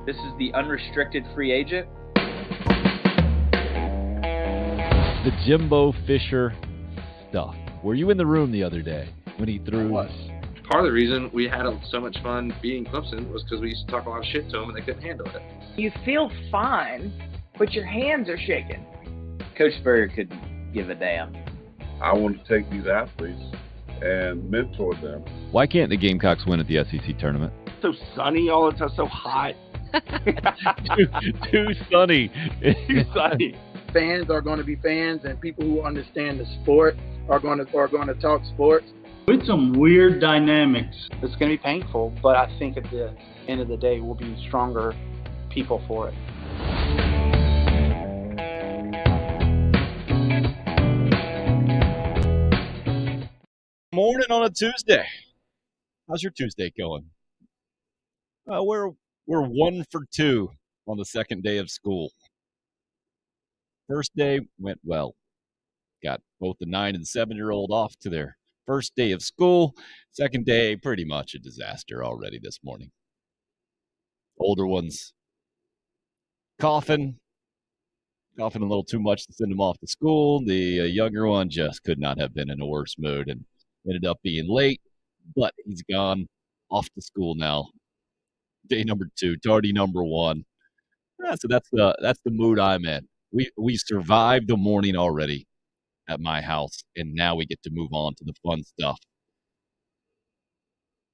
This is the unrestricted free agent. The Jimbo Fisher stuff. Were you in the room the other day when he threw? I was. Part of the reason we had so much fun beating Clemson was because we used to talk a lot of shit to them and they couldn't handle it. You feel fine, but your hands are shaking. Coach Spurrier couldn't give a damn. I want to take these athletes and mentor them. Why can't the Gamecocks win at the SEC tournament? So sunny all the time, so hot. Too sunny. Too sunny. Fans are going to be fans, and people who understand the sport are going to talk sports. With some weird dynamics. It's going to be painful, but I think at the end of the day, we'll be stronger people for it. Morning on a Tuesday. How's your Tuesday going? We're 1 for 2 on the second day of school. First day went well. Got both the 9 and 7-year-old off to their first day of school. Second day, pretty much a disaster already this morning. Older ones coughing a little too much to send them off to school. The younger one just could not have been in a worse mood and ended up being late, but he's gone off to school now. Day number 2, tardy number 1. So that's the mood I'm in. We survived the morning already at my house, and now we get to move on to the fun stuff.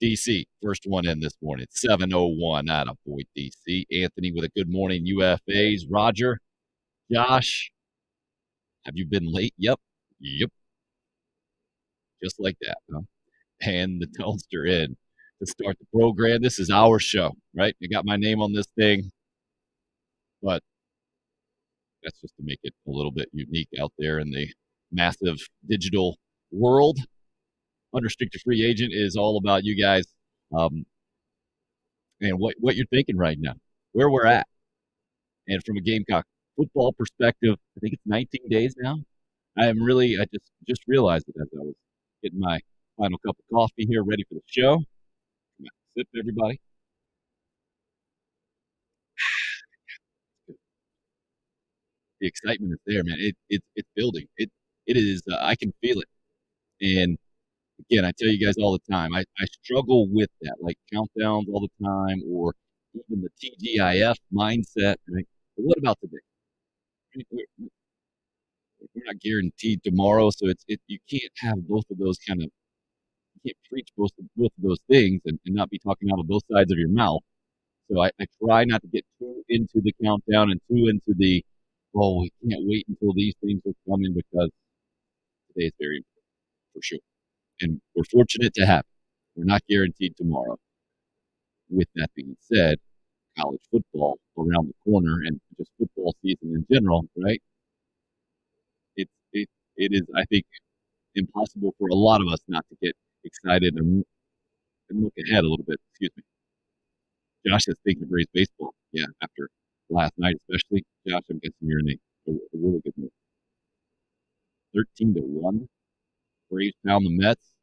DC, first one in this morning, 7:01. Attaboy, DC. Anthony with a good morning UFAs. Roger, Josh, have you been late? Yep. Just like that, huh? And the toaster in to start the program. This is our show, right? I got my name on this thing, but that's just to make it a little bit unique out there in the massive digital world. Unrestricted free agent is all about you guys and what you're thinking right now, where we're at. And from a Gamecock football perspective, I think it's 19 days now. I just realized it as I was getting my final cup of coffee here, ready for the show. Sip, everybody. The excitement is there, man. It's building. It is. I can feel it. And again, I tell you guys all the time, I struggle with that, like countdowns all the time, or even the TGIF mindset. Right? But what about today? We're not guaranteed tomorrow, so you can't have both of those you can't preach both of those things and not be talking out of both sides of your mouth. So I try not to get too into the countdown and too into the, we can't wait until these things are coming, because today is very important, for sure. And we're fortunate to have it. We're not guaranteed tomorrow. With that being said, college football around the corner and just football season in general, right? It is, I think, impossible for a lot of us not to get excited and look ahead a little bit. Excuse me. Josh is thinking of Braves baseball. Yeah, after last night especially. Josh, I'm guessing you're in a really good mood. 13-1. Braves pound the Mets.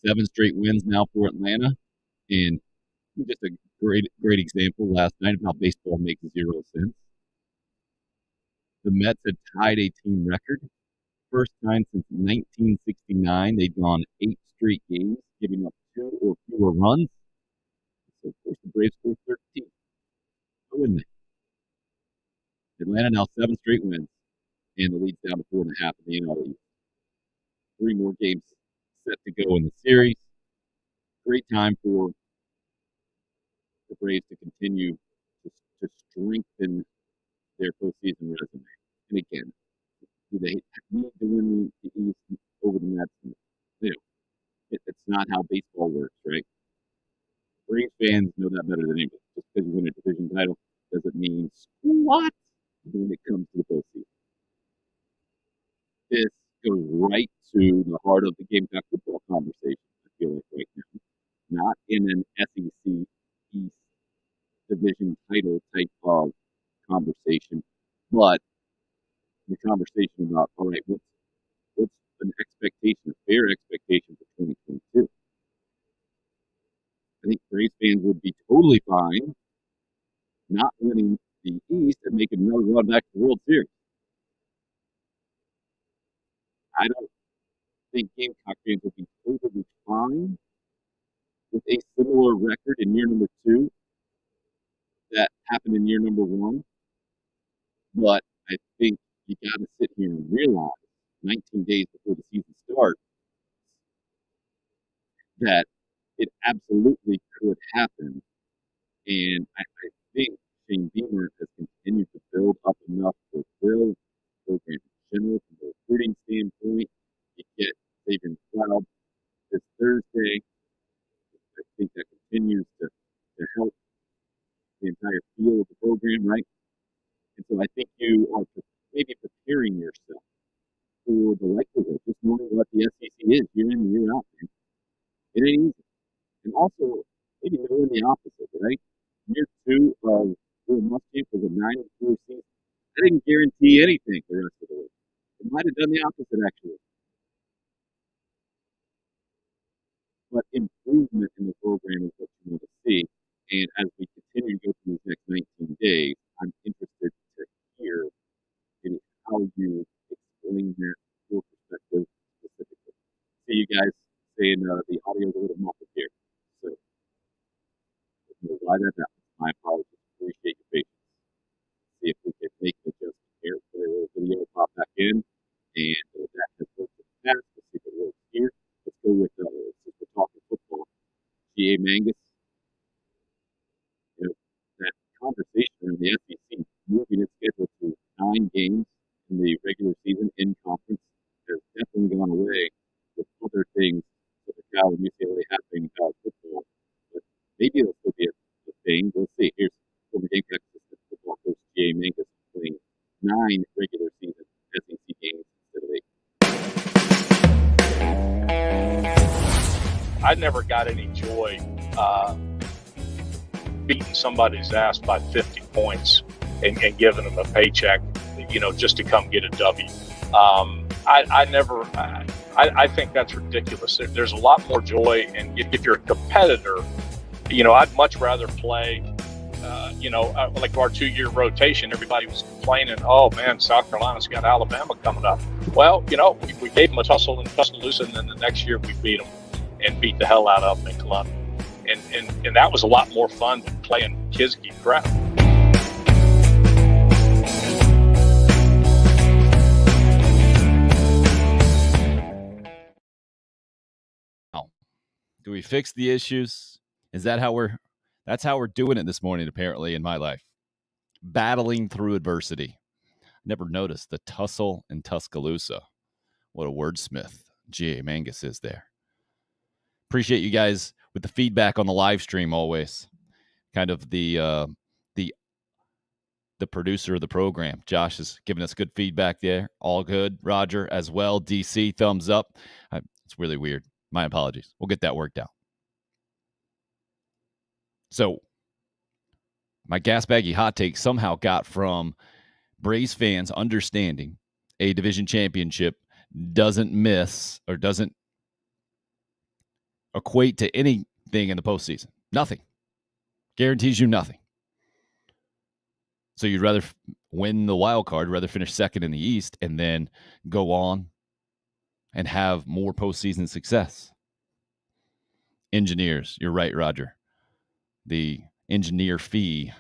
7 straight wins now for Atlanta. And just a great example last night of how baseball makes 0 sense. The Mets had tied a team record. First time since 1969, they'd gone 8 straight games, giving up 2 or fewer runs. So, of course, the Braves scored 13. How wouldn't they? Atlanta now 7 straight wins, and the lead's down to 4.5 in the NL East. 3 more games set to go in the series. Great time for the Braves to continue to strengthen their postseason resume. And again, do they need to win the East over the Mets? It's not how baseball works, right? Braves fans know that better than anybody. Just because you win a division title doesn't mean squat when it comes to the postseason. This goes right to the heart of the Gamecock football conversation, I feel like, right now. Not in an SEC East division title type of conversation, but the conversation about, all right, what's an expectation, a fair expectation for 2022? I think Braves fans would be totally fine not winning the East and making another run back to the World Series. I don't think Gamecock fans would be totally fine with a similar record in year number 2 that happened in year number 1. But I think you got to sit here and realize 19 days before the season starts that it absolutely could happen. And I think Shane Beamer has continued to build up enough to build the program in general from the recruiting standpoint. You get Xavier McLeod this Thursday. I think that continues to help the entire feel of the program, right? And so I think you are maybe preparing yourself for the likelihood, just knowing what the SEC is year in and year out. Man. It ain't easy. And also, maybe knowing the opposite, right? Year 2 of the Mustangs was a 9-4 season. That didn't guarantee anything the rest of the way. It might have done the opposite, actually. But improvement in the program is what you want to see. And as we continue to go through these next 19 days, I'm interested to hear maybe how you explain that, your perspective specifically. See you guys saying the audio is a little muffled here. So, I don't know why that happens. My apologies. Appreciate your patience. See if we can make an adjustment here. Play a little video, pop back in. And that has worked in the past. Let's see if it works here. Let's go with, since we're talking football, G.A. Mangus. You know, that conversation around the SEC moving its schedule to 9 games in the regular season in conference has definitely gone away with other things, such as Cal and UCLA happening in college football. But maybe it'll still be a thing. We'll see. Here's former Gamecock assistant football coach G.A. Mangus playing 9 regular season SEC games instead of 8. I never got any joy beating somebody's ass by 50 points and giving them a paycheck, just to come get a W. I think that's ridiculous. There's a lot more joy, and if you're a competitor, I'd much rather play. Like our 2-year rotation, everybody was complaining, oh man, South Carolina's got Alabama coming up. Well, we gave them a tussle in Tuscaloosa, and then the next year we beat them and beat the hell out of them in Columbia. And that was a lot more fun than playing Kisky crap. Do we fix the issues? Is that that's how we're doing it this morning, apparently, in my life. Battling through adversity. Never noticed the tussle in Tuscaloosa. What a wordsmith G.A. Mangus is there. Appreciate you guys with the feedback on the live stream always. Kind of the producer of the program. Josh is giving us good feedback there. All good. Roger as well. DC, thumbs up. It's really weird. My apologies. We'll get that worked out. So, my gas baggy hot take somehow got from Braves fans understanding a division championship doesn't miss or doesn't equate to anything in the postseason. Nothing. Guarantees you nothing. So you'd rather win the wild card, rather finish second in the East, and then go on and have more postseason success. Engineers, you're right, Roger. The engineer fee,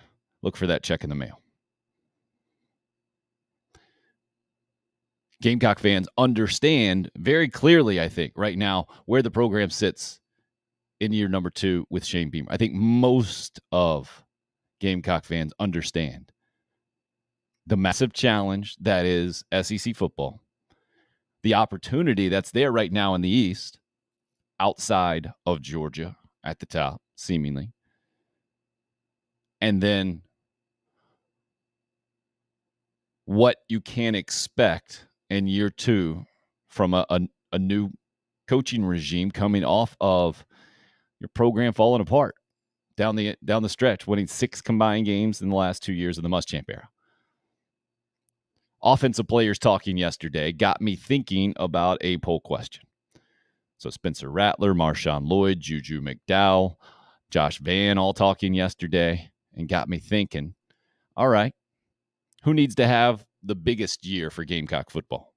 look for that check in the mail. Gamecock fans understand very clearly, I think, right now, where the program sits in year number 2 with Shane Beamer. I think most of Gamecock fans understand the massive challenge that is SEC football, the opportunity that's there right now in the East, outside of Georgia at the top, seemingly, and then what you can expect in year 2 from a new coaching regime coming off of your program falling apart down the stretch, winning 6 combined games in the last 2 years of the Muschamp era. Offensive players talking yesterday got me thinking about a poll question. So Spencer Rattler, Marshawn Lloyd, Juju McDowell, Josh Vann all talking yesterday. and got me thinking, all right, who needs to have the biggest year for Gamecock football?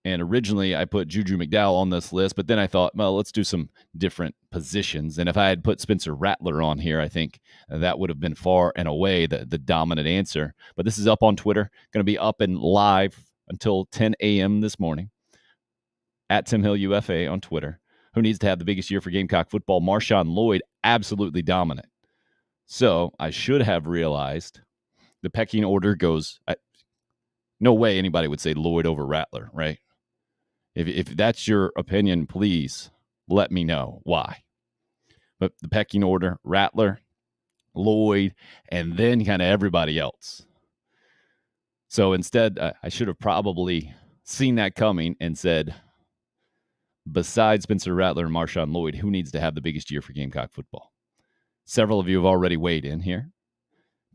And originally I put Juju McDowell on this list, but then I thought, well, let's do some different positions. And if I had put Spencer Rattler on here, I think that would have been far and away the dominant answer. But this is up on Twitter, going to be up and live until 10 a.m. this morning at Tim Hill UFA on Twitter. Who needs to have the biggest year for Gamecock football? Marshawn Lloyd, absolutely dominant. So I should have realized the pecking order goes, no way anybody would say Lloyd over Rattler, right? If that's your opinion, please let me know why. But the pecking order, Rattler, Lloyd, and then kind of everybody else. So instead, I should have probably seen that coming and said, besides Spencer Rattler and Marshawn Lloyd, who needs to have the biggest year for Gamecock football? Several of you have already weighed in here.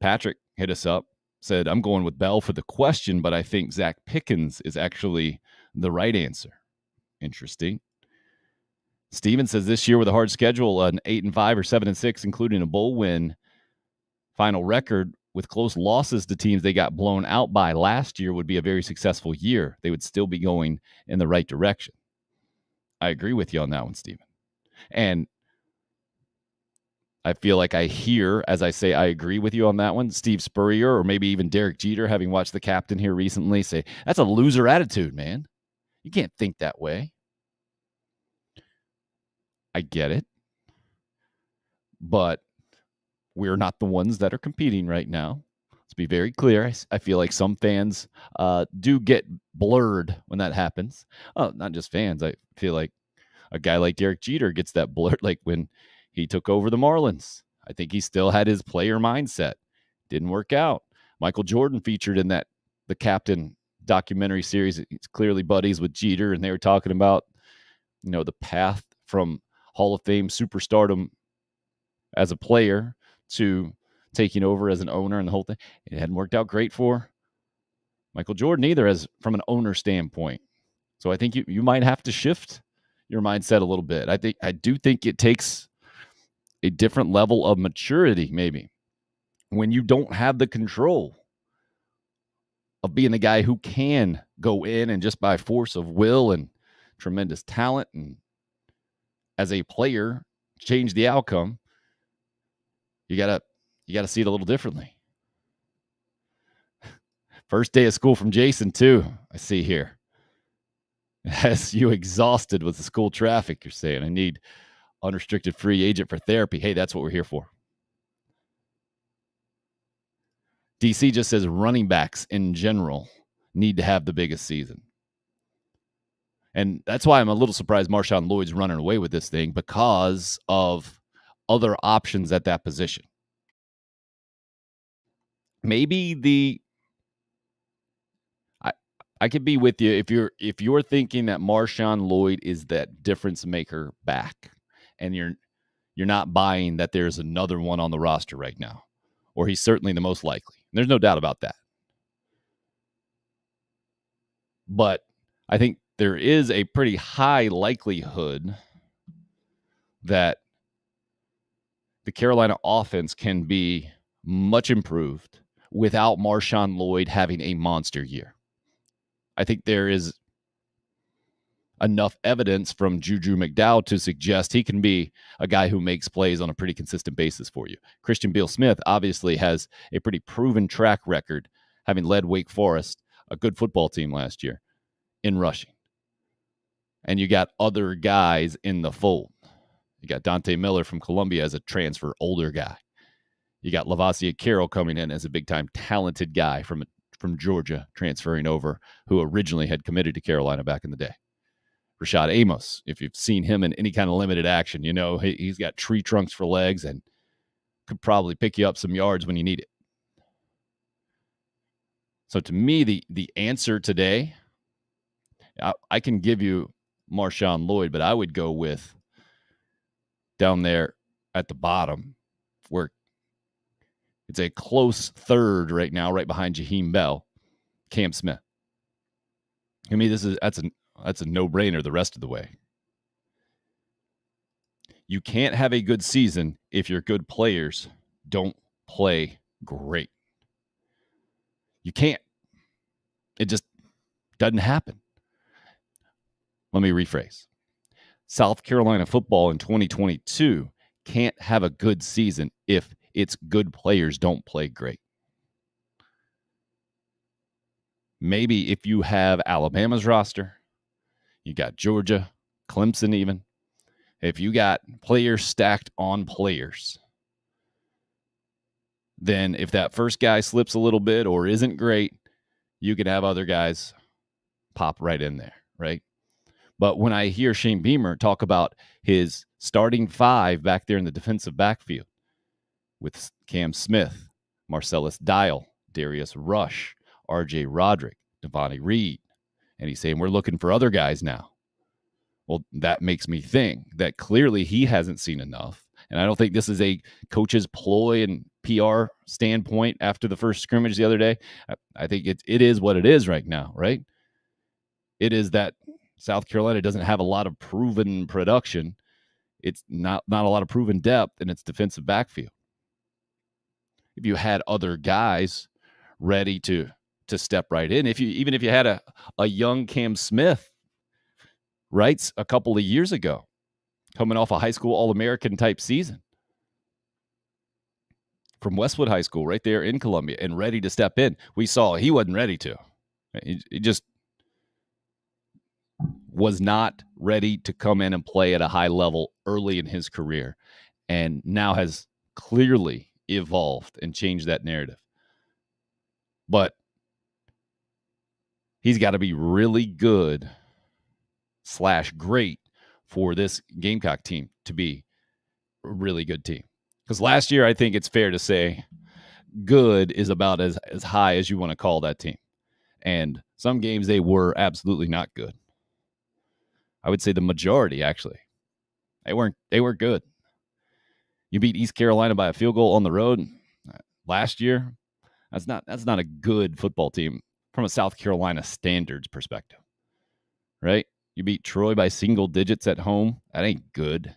Patrick hit us up, said, I'm going with Bell for the question, but I think Zach Pickens is actually the right answer. Interesting. Steven says this year with a hard schedule, an 8-5 or 7-6, including a bowl win, final record with close losses to teams they got blown out by last year would be a very successful year. They would still be going in the right direction. I agree with you on that one, Steven. And I feel like I hear, as I say, I agree with you on that one, Steve Spurrier or maybe even Derek Jeter, having watched the captain here recently, say, that's a loser attitude, man. You can't think that way. I get it. But we're not the ones that are competing right now. Let's be very clear. I feel like some fans do get blurred when that happens. Oh, not just fans. I feel like a guy like Derek Jeter gets that blurred, like when he took over the Marlins. I think he still had his player mindset. Didn't work out. Michael Jordan featured in the Captain documentary series. He's clearly buddies with Jeter, and they were talking about, the path from Hall of Fame superstardom as a player to taking over as an owner and the whole thing. It hadn't worked out great for Michael Jordan either, as from an owner standpoint. So I think you might have to shift your mindset a little bit. I do think it takes a different level of maturity, maybe, when you don't have the control of being the guy who can go in and just by force of will and tremendous talent and as a player change the outcome. You gotta see it a little differently. First day of school from Jason too, I see here. Has you exhausted with the school traffic, you're saying. I need unrestricted free agent for therapy. Hey, that's what we're here for. DC just says running backs in general need to have the biggest season. And that's why I'm a little surprised Marshawn Lloyd's running away with this thing, because of other options at that position. Maybe I could be with you if you're thinking that Marshawn Lloyd is that difference maker back, and you're not buying that there's another one on the roster right now, or he's certainly the most likely. There's no doubt about that. But I think there is a pretty high likelihood that the Carolina offense can be much improved without Marshawn Lloyd having a monster year. I think there is enough evidence from Juju McDowell to suggest he can be a guy who makes plays on a pretty consistent basis for you. Christian Beal-Smith obviously has a pretty proven track record, having led Wake Forest, a good football team last year, in rushing. And you got other guys in the fold. You got Dante Miller from Columbia as a transfer, older guy. You got Lavasia Carroll coming in as a big-time talented guy from Georgia, transferring over, who originally had committed to Carolina back in the day. Rashad Amos, if you've seen him in any kind of limited action, he's got tree trunks for legs and could probably pick you up some yards when you need it. So to me, the answer today, I can give you Marshawn Lloyd, but I would go with down there at the bottom, where it's a close third right now, right behind Jaheim Bell, Cam Smith. I mean, that's a no-brainer the rest of the way. You can't have a good season if your good players don't play great. You can't. It just doesn't happen. Let me rephrase. South Carolina football in 2022 can't have a good season if its good players don't play great. Maybe if you have Alabama's roster, you got Georgia, Clemson even. If you got players stacked on players, then if that first guy slips a little bit or isn't great, you could have other guys pop right in there, right? But when I hear Shane Beamer talk about his starting 5 back there in the defensive backfield with Cam Smith, Marcellus Dial, Darius Rush, R.J. Roderick, Devontae Reed, and he's saying we're looking for other guys now. Well, that makes me think that clearly he hasn't seen enough. And I don't think this is a coach's ploy and PR standpoint after the first scrimmage the other day. I think it is what it is right now, right? It is that South Carolina doesn't have a lot of proven production. It's not a lot of proven depth in its defensive backfield. If you had other guys ready to step right in, even if you had a young Cam Smith, right, a couple of years ago, coming off a high school All-American type season from Westwood High School right there in Columbia and ready to step in, we saw he wasn't ready to. He just was not ready to come in and play at a high level early in his career, and now has clearly evolved and changed that narrative. But he's got to be really good / great for this Gamecock team to be a really good team. Because last year, I think it's fair to say good is about as high as you want to call that team. And some games they were absolutely not good. I would say the majority, actually. They weren't good. You beat East Carolina by a field goal on the road last year. That's not a good football team from a South Carolina standards perspective, right? You beat Troy by single digits at home. That ain't good.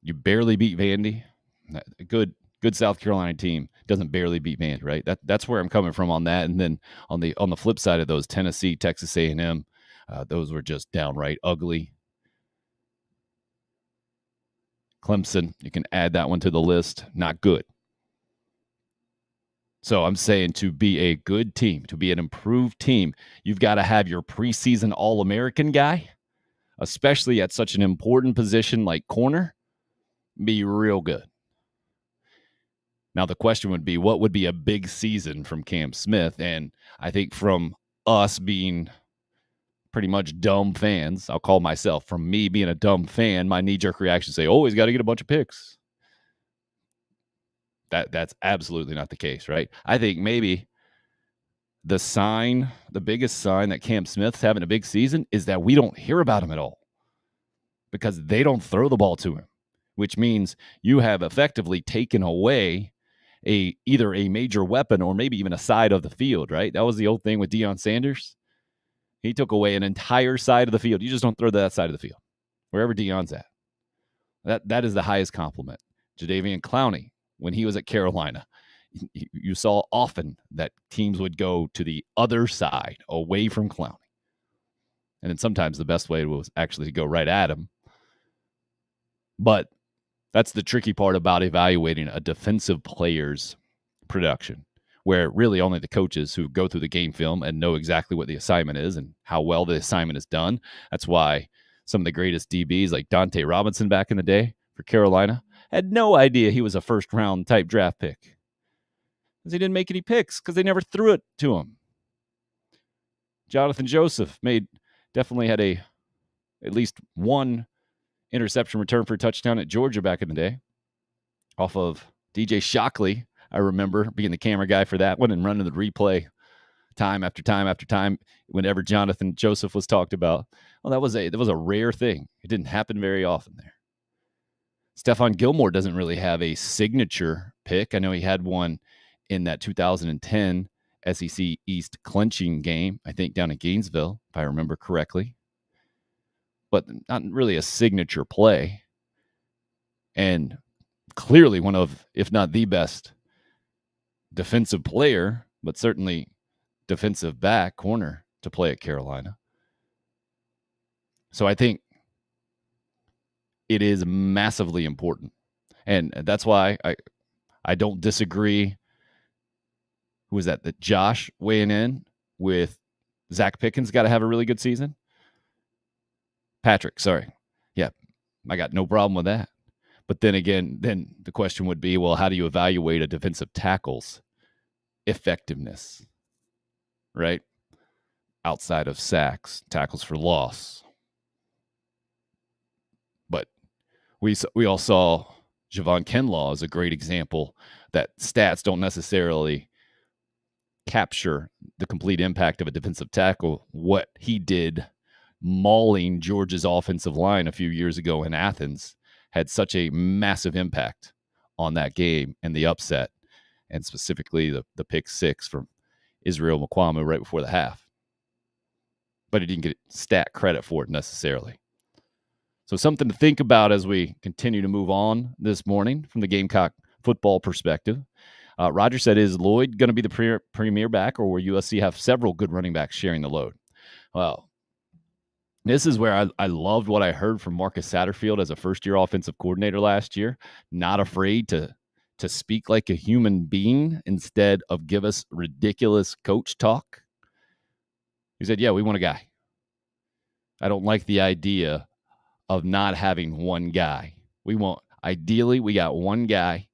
You barely beat Vandy. A good South Carolina team doesn't barely beat Vandy, right? That's where I'm coming from on that. And then on the flip side of those, Tennessee, Texas A&M, those were just downright ugly. Clemson, you can add that one to the list. Not good. So I'm saying to be a good team, to be an improved team, you've got to have your preseason All-American guy, especially at such an important position like corner, be real good. Now, the question would be, what would be a big season from Cam Smith? And I think from us being pretty much dumb fans, I'll call myself, from me being a dumb fan, my knee-jerk reaction say, oh, he's got to get a bunch of picks. That's absolutely not the case, right? I think maybe the biggest sign that Cam Smith's having a big season is that we don't hear about him at all because they don't throw the ball to him, which means you have effectively taken away either a major weapon or maybe even a side of the field, right? That was the old thing with Deion Sanders. He took away an entire side of the field. You just don't throw that side of the field, wherever Deion's at. That is the highest compliment. Jadeveon Clowney, when he was at Carolina, you saw often that teams would go to the other side, away from Clowney. And then sometimes the best way was actually to go right at him. But that's the tricky part about evaluating a defensive player's production, where really only the coaches who go through the game film and know exactly what the assignment is and how well the assignment is done. That's why some of the greatest DBs like Dante Robinson back in the day for Carolina had no idea he was a first-round type draft pick because he didn't make any picks because they never threw it to him. Jonathan Joseph definitely had at least one interception return for a touchdown at Georgia back in the day off of DJ Shockley. I remember being the camera guy for that one and running the replay time after time after time whenever Jonathan Joseph was talked about. Well, that was a rare thing. It didn't happen very often there. Stephon Gilmore doesn't really have a signature pick. I know he had one in that 2010 SEC East clinching game, I think down in Gainesville, if I remember correctly. But not really a signature play. And clearly one of, if not the best defensive player, but certainly defensive back corner to play at Carolina. So I think it is massively important. And that's why I don't disagree. Who was that? That Josh weighing in with Zach Pickens got to have a really good season. Patrick, sorry. Yeah, I got no problem with that. But then again, then the question would be, well, how do you evaluate a defensive tackle's effectiveness, right? Outside of sacks, tackles for loss. But we all saw Javon Kinlaw as a great example that stats don't necessarily capture the complete impact of a defensive tackle. What he did mauling Georgia's offensive line a few years ago in Athens had such a massive impact on that game and the upset, and specifically the pick six from Israel Mukuamu right before the half. But he didn't get stat credit for it necessarily. So something to think about as we continue to move on this morning from the Gamecock football perspective. Roger said, is Lloyd going to be the premier back, or will USC have several good running backs sharing the load? Well, this is where I loved what I heard from Marcus Satterfield as a first-year offensive coordinator last year, not afraid to speak like a human being instead of give us ridiculous coach talk. He said, yeah, we want a guy. I don't like the idea of not having one guy. Ideally, we got one guy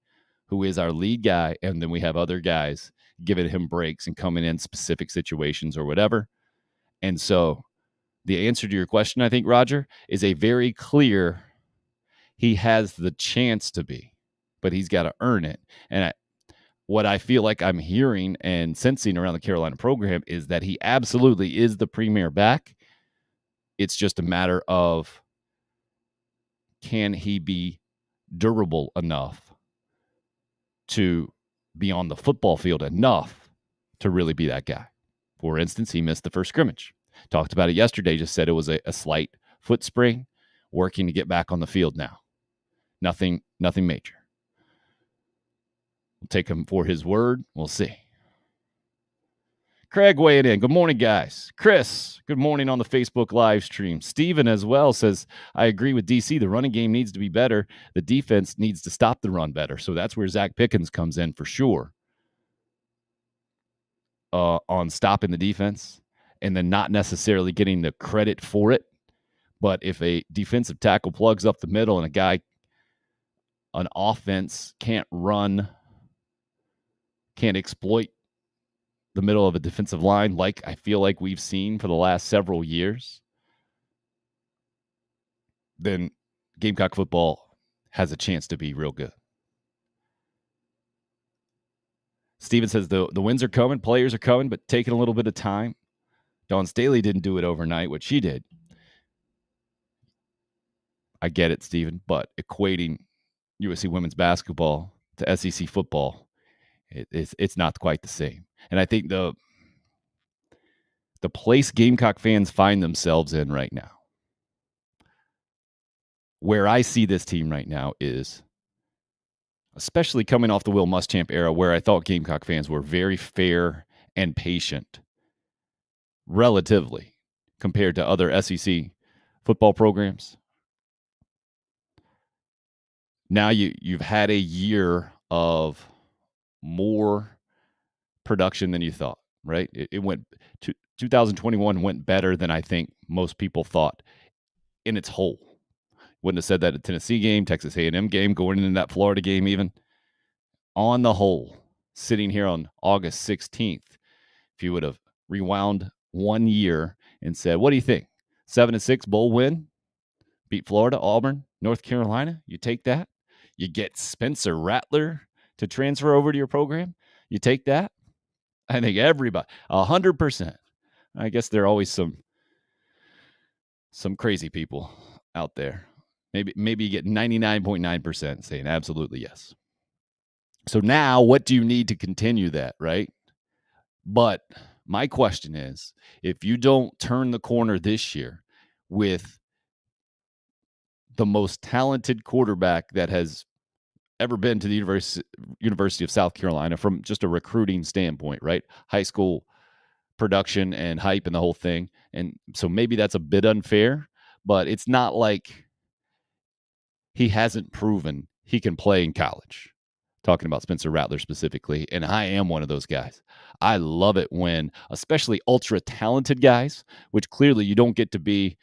who is our lead guy, and then we have other guys giving him breaks and coming in specific situations or whatever. And so the answer to your question, I think, Roger, is a very clear, he has the chance to be, but he's got to earn it. And what I feel like I'm hearing and sensing around the Carolina program is that he absolutely is the premier back. It's just a matter of, can he be durable enough to be on the football field enough to really be that guy? For instance, he missed the first scrimmage. Talked about it yesterday, just said it was a slight foot sprain, working to get back on the field now. Nothing major. We'll take him for his word. We'll see. Craig weighing in. Good morning, guys. Chris, good morning on the Facebook live stream. Steven as well says, I agree with DC. The running game needs to be better. The defense needs to stop the run better. So that's where Zach Pickens comes in for sure. On stopping the defense and then not necessarily getting the credit for it. But if a defensive tackle plugs up the middle and an offense can't run, can't exploit the middle of a defensive line like I feel like we've seen for the last several years, then Gamecock football has a chance to be real good. Steven says the wins are coming, players are coming, but taking a little bit of time. Dawn Staley didn't do it overnight, what she did. I get it, Steven, but equating USC women's basketball to SEC football, it's not quite the same. And I think the place Gamecock fans find themselves in right now, where I see this team right now is, especially coming off the Will Muschamp era, where I thought Gamecock fans were very fair and patient, relatively, compared to other SEC football programs. Now you've had a year of more production than you thought, right? It went to 2021 went better than I think most people thought in its whole. Wouldn't have said that at Tennessee game, Texas A&M game, going into that Florida game even. On the whole, sitting here on August 16th, if you would have rewound 1 year and said, what do you think? 7-6 bowl win? Beat Florida, Auburn, North Carolina? You take that? You get Spencer Rattler to transfer over to your program? You take that? I think everybody, 100%. I guess there are always some crazy people out there. Maybe you get 99.9% saying absolutely yes. So now what do you need to continue that, right? But my question is, if you don't turn the corner this year with the most talented quarterback that has ever been to the University of South Carolina from just a recruiting standpoint, right? High school production and hype and the whole thing. And so maybe that's a bit unfair, but it's not like he hasn't proven he can play in college. Talking about Spencer Rattler specifically, and I am one of those guys. I love it when, especially ultra-talented guys, which clearly you don't get to be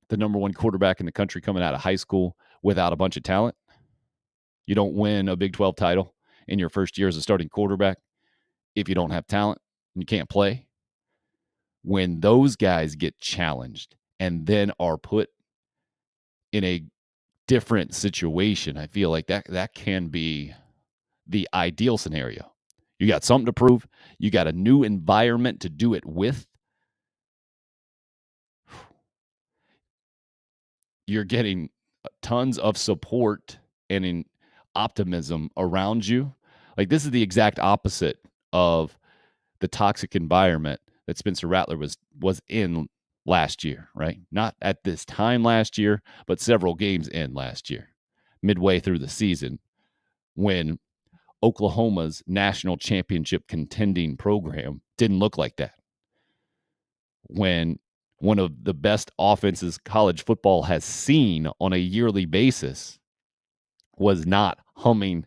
the number one quarterback in the country coming out of high school without a bunch of talent. You don't win a Big 12 title in your first year as a starting quarterback if you don't have talent and you can't play. When those guys get challenged and then are put in a different situation, I feel like that can be the ideal scenario. You got something to prove. You got a new environment to do it with. You're getting tons of support and optimism around you. Like, this is the exact opposite of the toxic environment that Spencer Rattler was in last year, right? Not at this time last year, but several games in last year, midway through the season, when Oklahoma's national championship contending program didn't look like that. When one of the best offenses college football has seen on a yearly basis was not humming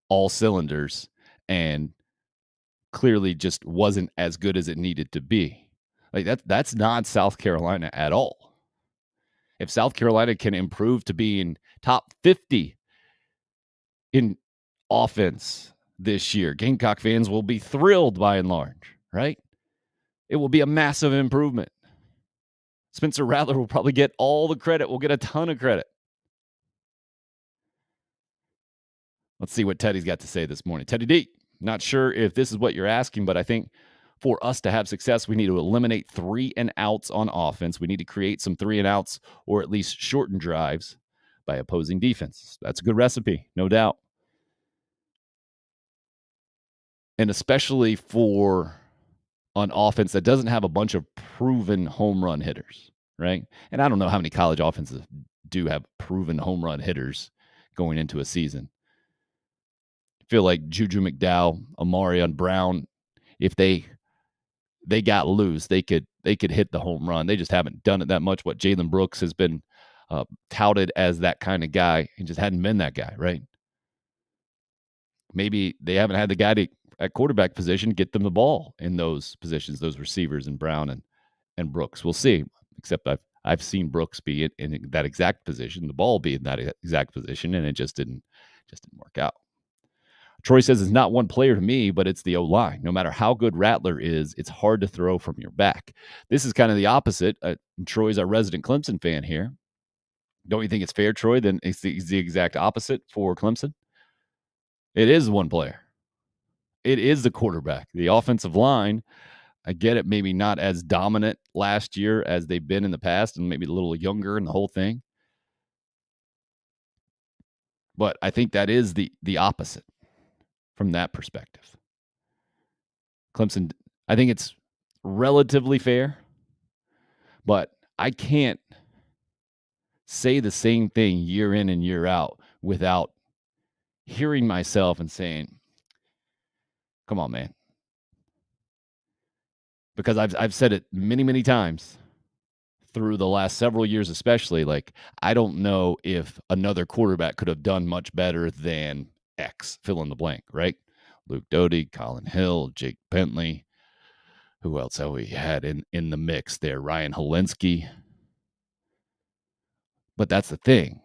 all cylinders and clearly just wasn't as good as it needed to be. Like, that's not South Carolina at all. If South Carolina can improve to being top 50 in offense this year, Gamecock fans will be thrilled by and large, right? It will be a massive improvement. Spencer Rattler will probably get all the credit. We'll get a ton of credit. Let's see what Teddy's got to say this morning. Teddy D, not sure if this is what you're asking, but I think for us to have success, we need to eliminate 3 and outs on offense. We need to create some 3 and outs or at least shorten drives by opposing defenses. That's a good recipe, no doubt. And especially for an offense that doesn't have a bunch of proven home run hitters, right? And I don't know how many college offenses do have proven home run hitters going into a season. I feel like Juju McDowell, Amarion Brown, if they got loose, they could hit the home run. They just haven't done it that much. What Jalen Brooks has been touted as that kind of guy. He just hadn't been that guy, right? Maybe they haven't had the guy at quarterback position get them the ball in those positions, those receivers in Brown and Brooks. We'll see. Except I've seen Brooks be in that exact position, the ball be in that exact position, and it just didn't work out. Troy says it's not one player to me, but it's the O-line. No matter how good Rattler is, it's hard to throw from your back. This is kind of the opposite. Troy's our resident Clemson fan here. Don't you think it's fair, Troy? Then it's the exact opposite for Clemson. It is one player. It is the quarterback. The offensive line, I get it, maybe not as dominant last year as they've been in the past and maybe a little younger in the whole thing. But I think that is the opposite from that perspective. Clemson, I think it's relatively fair, but I can't say the same thing year in and year out without hearing myself and saying, come on, man. Because I've said it many, many times through the last several years, especially, like, I don't know if another quarterback could have done much better than X, fill in the blank, right? Luke Doty, Colin Hill, Jake Bentley. Who else have we had in the mix there? Ryan Helinski. But that's the thing.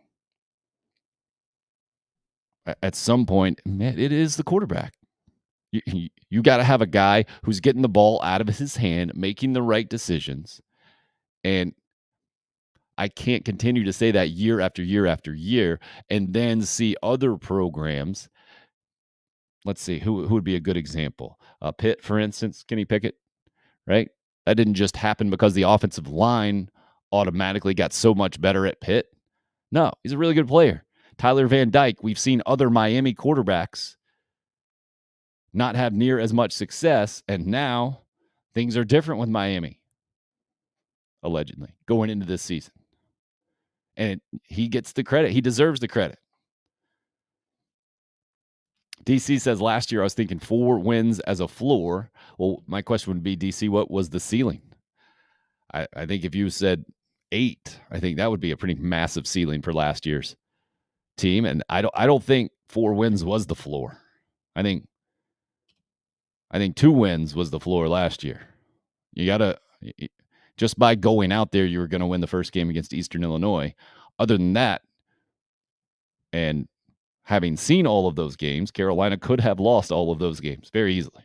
At some point, man, it is the quarterback. You got to have a guy who's getting the ball out of his hand, making the right decisions. And I can't continue to say that year after year after year and then see other programs. Let's see, who would be a good example? Pitt, for instance, Kenny Pickett, right? That didn't just happen because the offensive line automatically got so much better at Pitt. No, he's a really good player. Tyler Van Dyke, we've seen other Miami quarterbacks not have near as much success, and now things are different with Miami, allegedly, going into this season. And he gets the credit. He deserves the credit. DC says last year I was thinking 4 wins as a floor. Well, my question would be, DC, what was the ceiling? I think if you said 8, I think that would be a pretty massive ceiling for last year's team. And I don't think 4 wins was the floor. I think 2 wins was the floor last year. You gotta, just by going out there, you were going to win the first game against Eastern Illinois. Other than that, and having seen all of those games, Carolina could have lost all of those games very easily.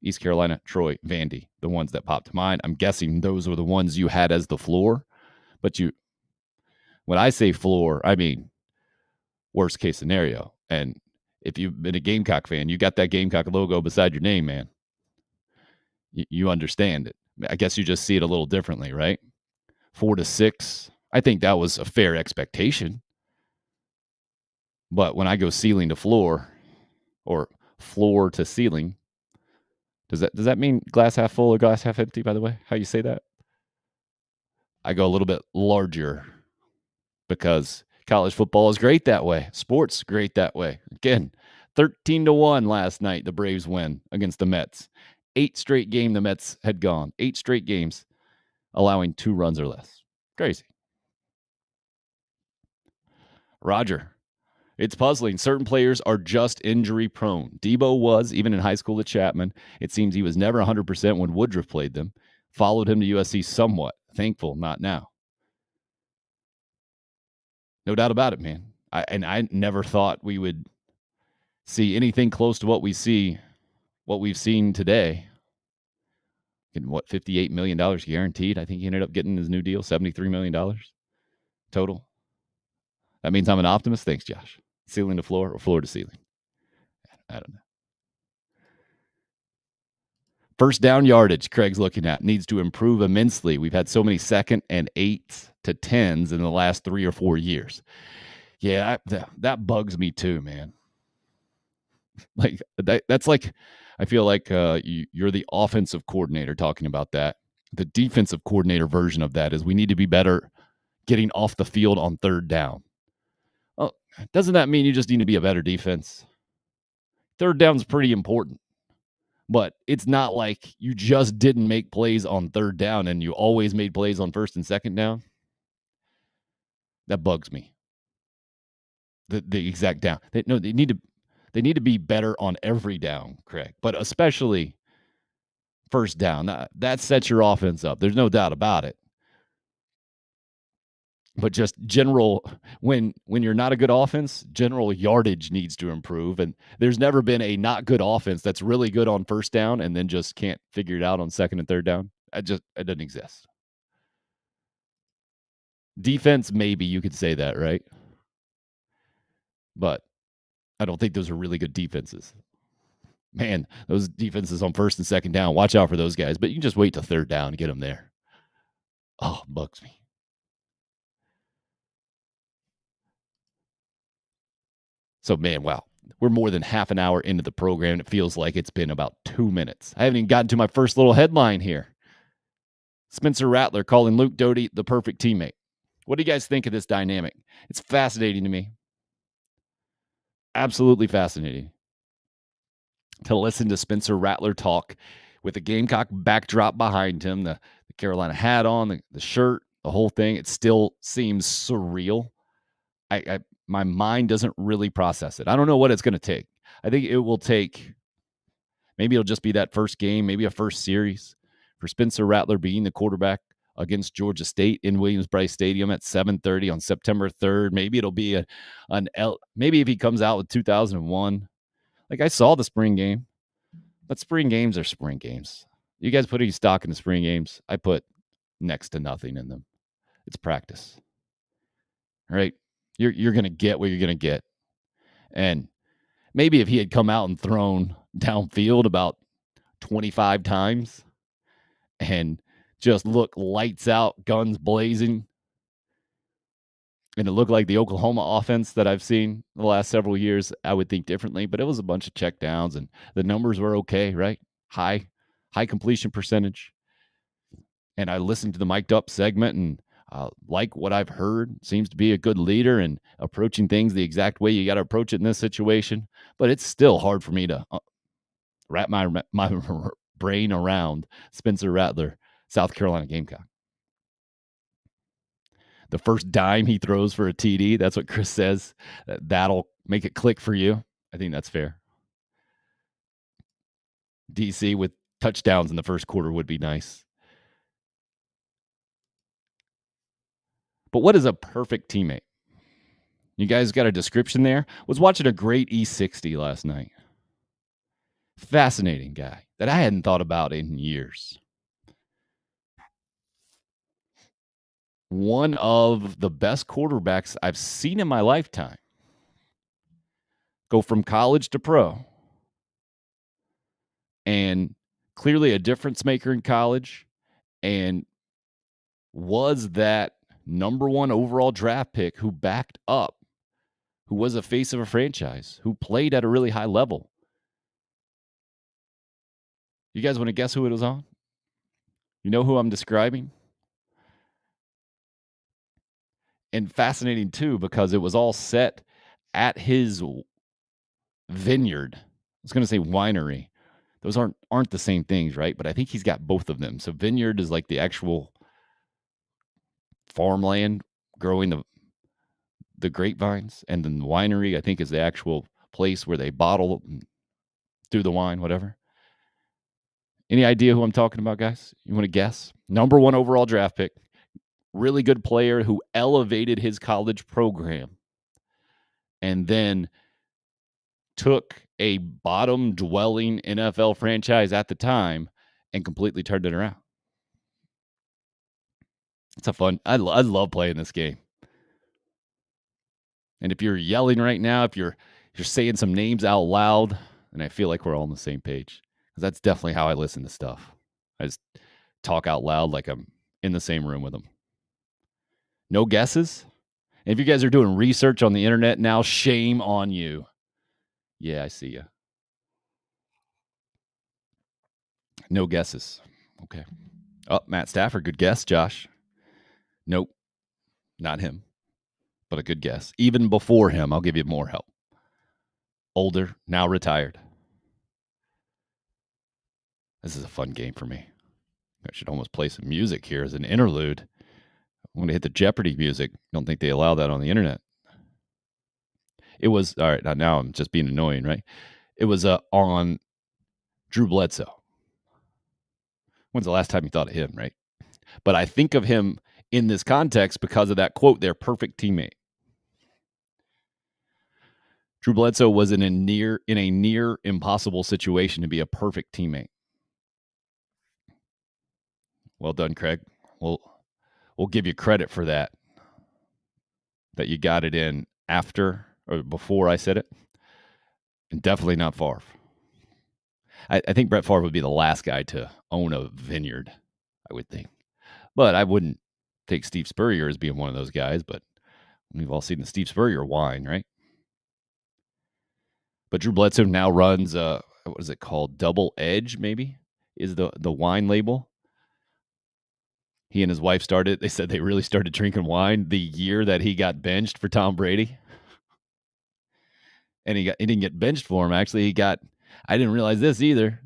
East Carolina, Troy, Vandy, the ones that popped to mind. I'm guessing those were the ones you had as the floor. But when I say floor, I mean worst case scenario. And if you've been a Gamecock fan, you got that Gamecock logo beside your name, man. You understand it. I guess you just see it a little differently, right? 4-6. I think that was a fair expectation. But when I go ceiling to floor or floor to ceiling, does that mean glass half full or glass half empty, by the way? How you say that? I go a little bit larger because college football is great that way. Sports great that way. Again, 13-1 last night, the Braves win against the Mets. 8 straight games the Mets had gone. 8 straight games allowing 2 runs or less. Crazy. Roger. It's puzzling. Certain players are just injury prone. Debo was, even in high school at Chapman. It seems he was never 100% when Woodruff played them. Followed him to USC somewhat. Thankful, not now. No doubt about it, man. I never thought we would see anything close to what we've seen today. Getting, what, $58 million guaranteed? I think he ended up getting his new deal, $73 million total. That means I'm an optimist. Thanks, Josh. Ceiling to floor or floor to ceiling? I don't know. First down yardage, Craig's looking at, needs to improve immensely. We've had so many 2nd and 8s to 10s in the last 3 or 4 years. Yeah, that bugs me too, man. Like that's like, I feel like you're the offensive coordinator talking about that. The defensive coordinator version of that is we need to be better getting off the field on 3rd down. Oh, doesn't that mean you just need to be a better defense? 3rd down's pretty important. But it's not like you just didn't make plays on 3rd down and you always made plays on 1st and 2nd down. That bugs me. The exact down. They need to be better on every down, Craig. But especially 1st down. That sets your offense up. There's no doubt about it. But just general, when you're not a good offense, general yardage needs to improve. And there's never been a not good offense that's really good on 1st down and then just can't figure it out on 2nd and 3rd down. It doesn't exist. Defense, maybe you could say that, right? But I don't think those are really good defenses. Man, those defenses on 1st and 2nd down, watch out for those guys. But you can just wait to 3rd down and get them there. Oh, bugs me. So, man, wow. We're more than half an hour into the program, and it feels like it's been about 2 minutes. I haven't even gotten to my first little headline here. Spencer Rattler calling Luke Doty the perfect teammate. What do you guys think of this dynamic? It's fascinating to me. Absolutely fascinating to listen to Spencer Rattler talk with the Gamecock backdrop behind him, the Carolina hat on, the shirt, the whole thing. It still seems surreal. My mind doesn't really process it. I don't know what it's going to take. I think it will take, maybe it'll just be that first game, maybe a first series for Spencer Rattler being the quarterback against Georgia State in Williams-Brice Stadium at 7:30 on September 3rd. Maybe it'll be maybe if he comes out with 2001. Like, I saw the spring game, but spring games are spring games. You guys put any stock in the spring games? I put next to nothing in them. It's practice. All right? You're going to get what you're going to get. And maybe if he had come out and thrown downfield about 25 times and just looked lights out, guns blazing, and it looked like the Oklahoma offense that I've seen the last several years, I would think differently. But it was a bunch of checkdowns, and the numbers were okay, right? High completion percentage. And I listened to the mic'd up segment, and Like what I've heard, seems to be a good leader and approaching things the exact way you got to approach it in this situation. But it's still hard for me to wrap my brain around Spencer Rattler, South Carolina Gamecock. The first dime he throws for a TD, that's what Chris says. That'll make it click for you. I think that's fair. DC with touchdowns in the first quarter would be nice. But what is a perfect teammate? You guys got a description there? Was watching a great E60 last night. Fascinating guy that I hadn't thought about in years. One of the best quarterbacks I've seen in my lifetime go from college to pro. And clearly a difference maker in college, and was that number 1 overall draft pick who backed up, who was a face of a franchise, who played at a really high level. You guys want to guess who it was on? You know who I'm describing? And fascinating too, because it was all set at his vineyard. I was going to say winery. Those aren't the same things, right? But I think he's got both of them. So vineyard is like the actual farmland growing the grapevines, and then the winery, I think, is the actual place where they bottle through the wine, whatever. Any idea who I'm talking about, guys? You want to guess? Number 1 overall draft pick. Really good player who elevated his college program and then took a bottom-dwelling NFL franchise at the time and completely turned it around. It's a fun. I love playing this game. And if you're yelling right now, if you're saying some names out loud, then I feel like we're all on the same page. Because that's definitely how I listen to stuff. I just talk out loud like I'm in the same room with them. No guesses? And if you guys are doing research on the internet now, shame on you. Yeah, I see you. No guesses. Okay. Oh, Matt Stafford. Good guess, Josh. Nope. Not him. But a good guess. Even before him, I'll give you more help. Older, now retired. This is a fun game for me. I should almost play some music here as an interlude. I'm going to hit the Jeopardy music. Don't think they allow that on the internet. It was, all right, now I'm just being annoying, right? It was on Drew Bledsoe. When's the last time you thought of him, right? But I think of him in this context because of that quote, their perfect teammate. Drew Bledsoe was in a near impossible situation to be a perfect teammate. Well done, Craig. We'll give you credit for that you got it in after or before I said it. And definitely not Favre. I think Brett Favre would be the last guy to own a vineyard, I would think. But I wouldn't take Steve Spurrier as being one of those guys, but we've all seen the Steve Spurrier wine, right? But Drew Bledsoe now runs, what is it called? Double Edge, maybe, is the wine label. He and his wife they said they really started drinking wine the year that he got benched for Tom Brady. And he didn't get benched for him. Actually, I didn't realize this either.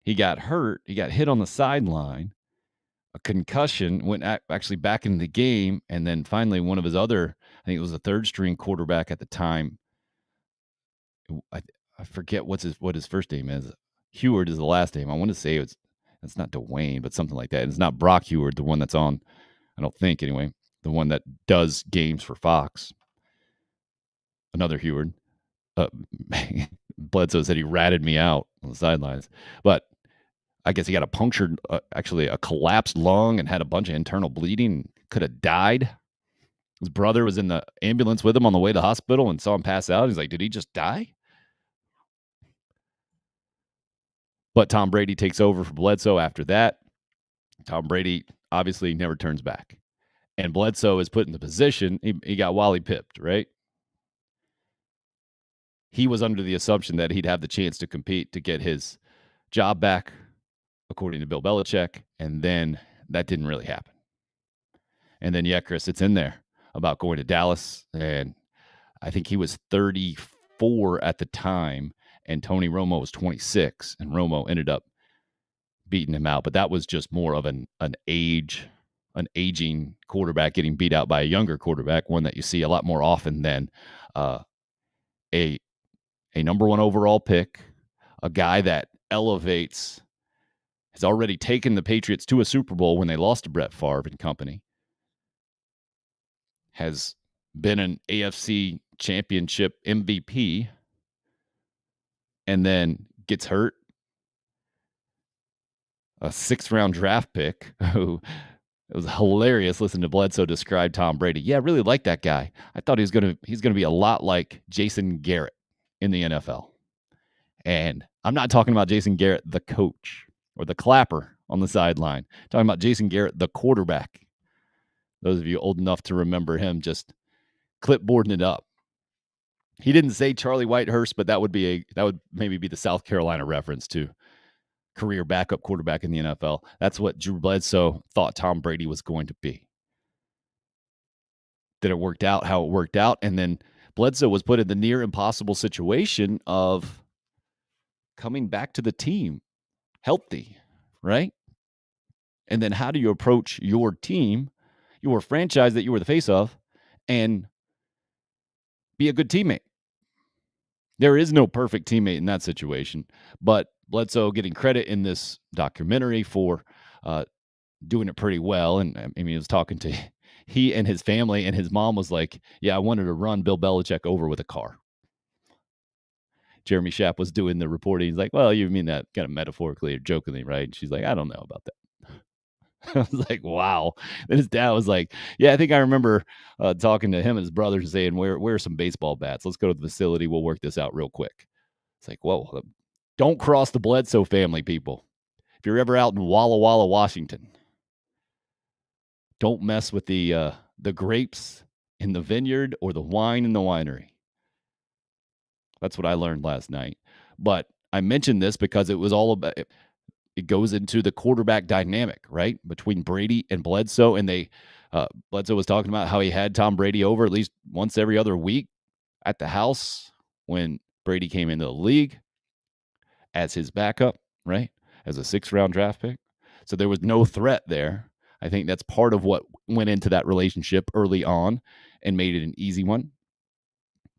He got hurt. He got hit on the sideline. A concussion, went actually back into the game. And then finally one of his other, I think it was a third string quarterback at the time. I forget what his first name is. Heward is the last name. I want to say it's not Dwayne, but something like that. And it's not Brock Heward, the one that's on, I don't think anyway, the one that does games for Fox. Another Heward. Bledsoe said he ratted me out on the sidelines. But I guess he got a collapsed lung and had a bunch of internal bleeding. Could have died. His brother was in the ambulance with him on the way to the hospital and saw him pass out. He's like, did he just die? But Tom Brady takes over for Bledsoe after that. Tom Brady obviously never turns back. And Bledsoe is put in the position, he got Wally pipped, right? He was under the assumption that he'd have the chance to compete to get his job back, according to Bill Belichick, and then that didn't really happen. And then, yeah, Chris, it's in there about going to Dallas. And I think he was 34 at the time, and Tony Romo was 26, and Romo ended up beating him out. But that was just more of an aging quarterback getting beat out by a younger quarterback, one that you see a lot more often than a number one overall pick, a guy that elevates, has already taken the Patriots to a Super Bowl when they lost to Brett Favre and company, has been an AFC championship MVP, and then gets hurt. A 6th-round draft pick who, it was hilarious listening to Bledsoe describe Tom Brady. Yeah, I really like that guy. I thought he's gonna be a lot like Jason Garrett in the NFL. And I'm not talking about Jason Garrett, the coach, or the clapper on the sideline. I'm talking about Jason Garrett, the quarterback. Those of you old enough to remember him just clipboarding it up. He didn't say Charlie Whitehurst, but that would maybe be the South Carolina reference to career backup quarterback in the NFL. That's what Drew Bledsoe thought Tom Brady was going to be. Then it worked out how it worked out, and then Bledsoe was put in the near impossible situation of coming back to the team healthy, right? And then how do you approach your team, your franchise that you were the face of, and be a good teammate? There is no perfect teammate in that situation, but Bledsoe getting credit in this documentary for doing it pretty well. And I mean, he was talking to he and his family, and his mom was like, yeah, I wanted to run Bill Belichick over with a car. Jeremy Schaap was doing the reporting. He's like, well, you mean that kind of metaphorically or jokingly, right? And she's like, I don't know about that. I was like, wow. Then his dad was like, yeah, I think I remember talking to him and his brothers and saying, where are some baseball bats? Let's go to the facility. We'll work this out real quick. It's like, whoa, don't cross the Bledsoe family, people. If you're ever out in Walla Walla, Washington, don't mess with the grapes in the vineyard or the wine in the winery. That's what I learned last night. But I mentioned this because it was all about it goes into the quarterback dynamic, right? Between Brady and Bledsoe. And Bledsoe was talking about how he had Tom Brady over at least once every other week at the house when Brady came into the league as his backup, right? As a 6th-round draft pick. So there was no threat there. I think that's part of what went into that relationship early on and made it an easy one.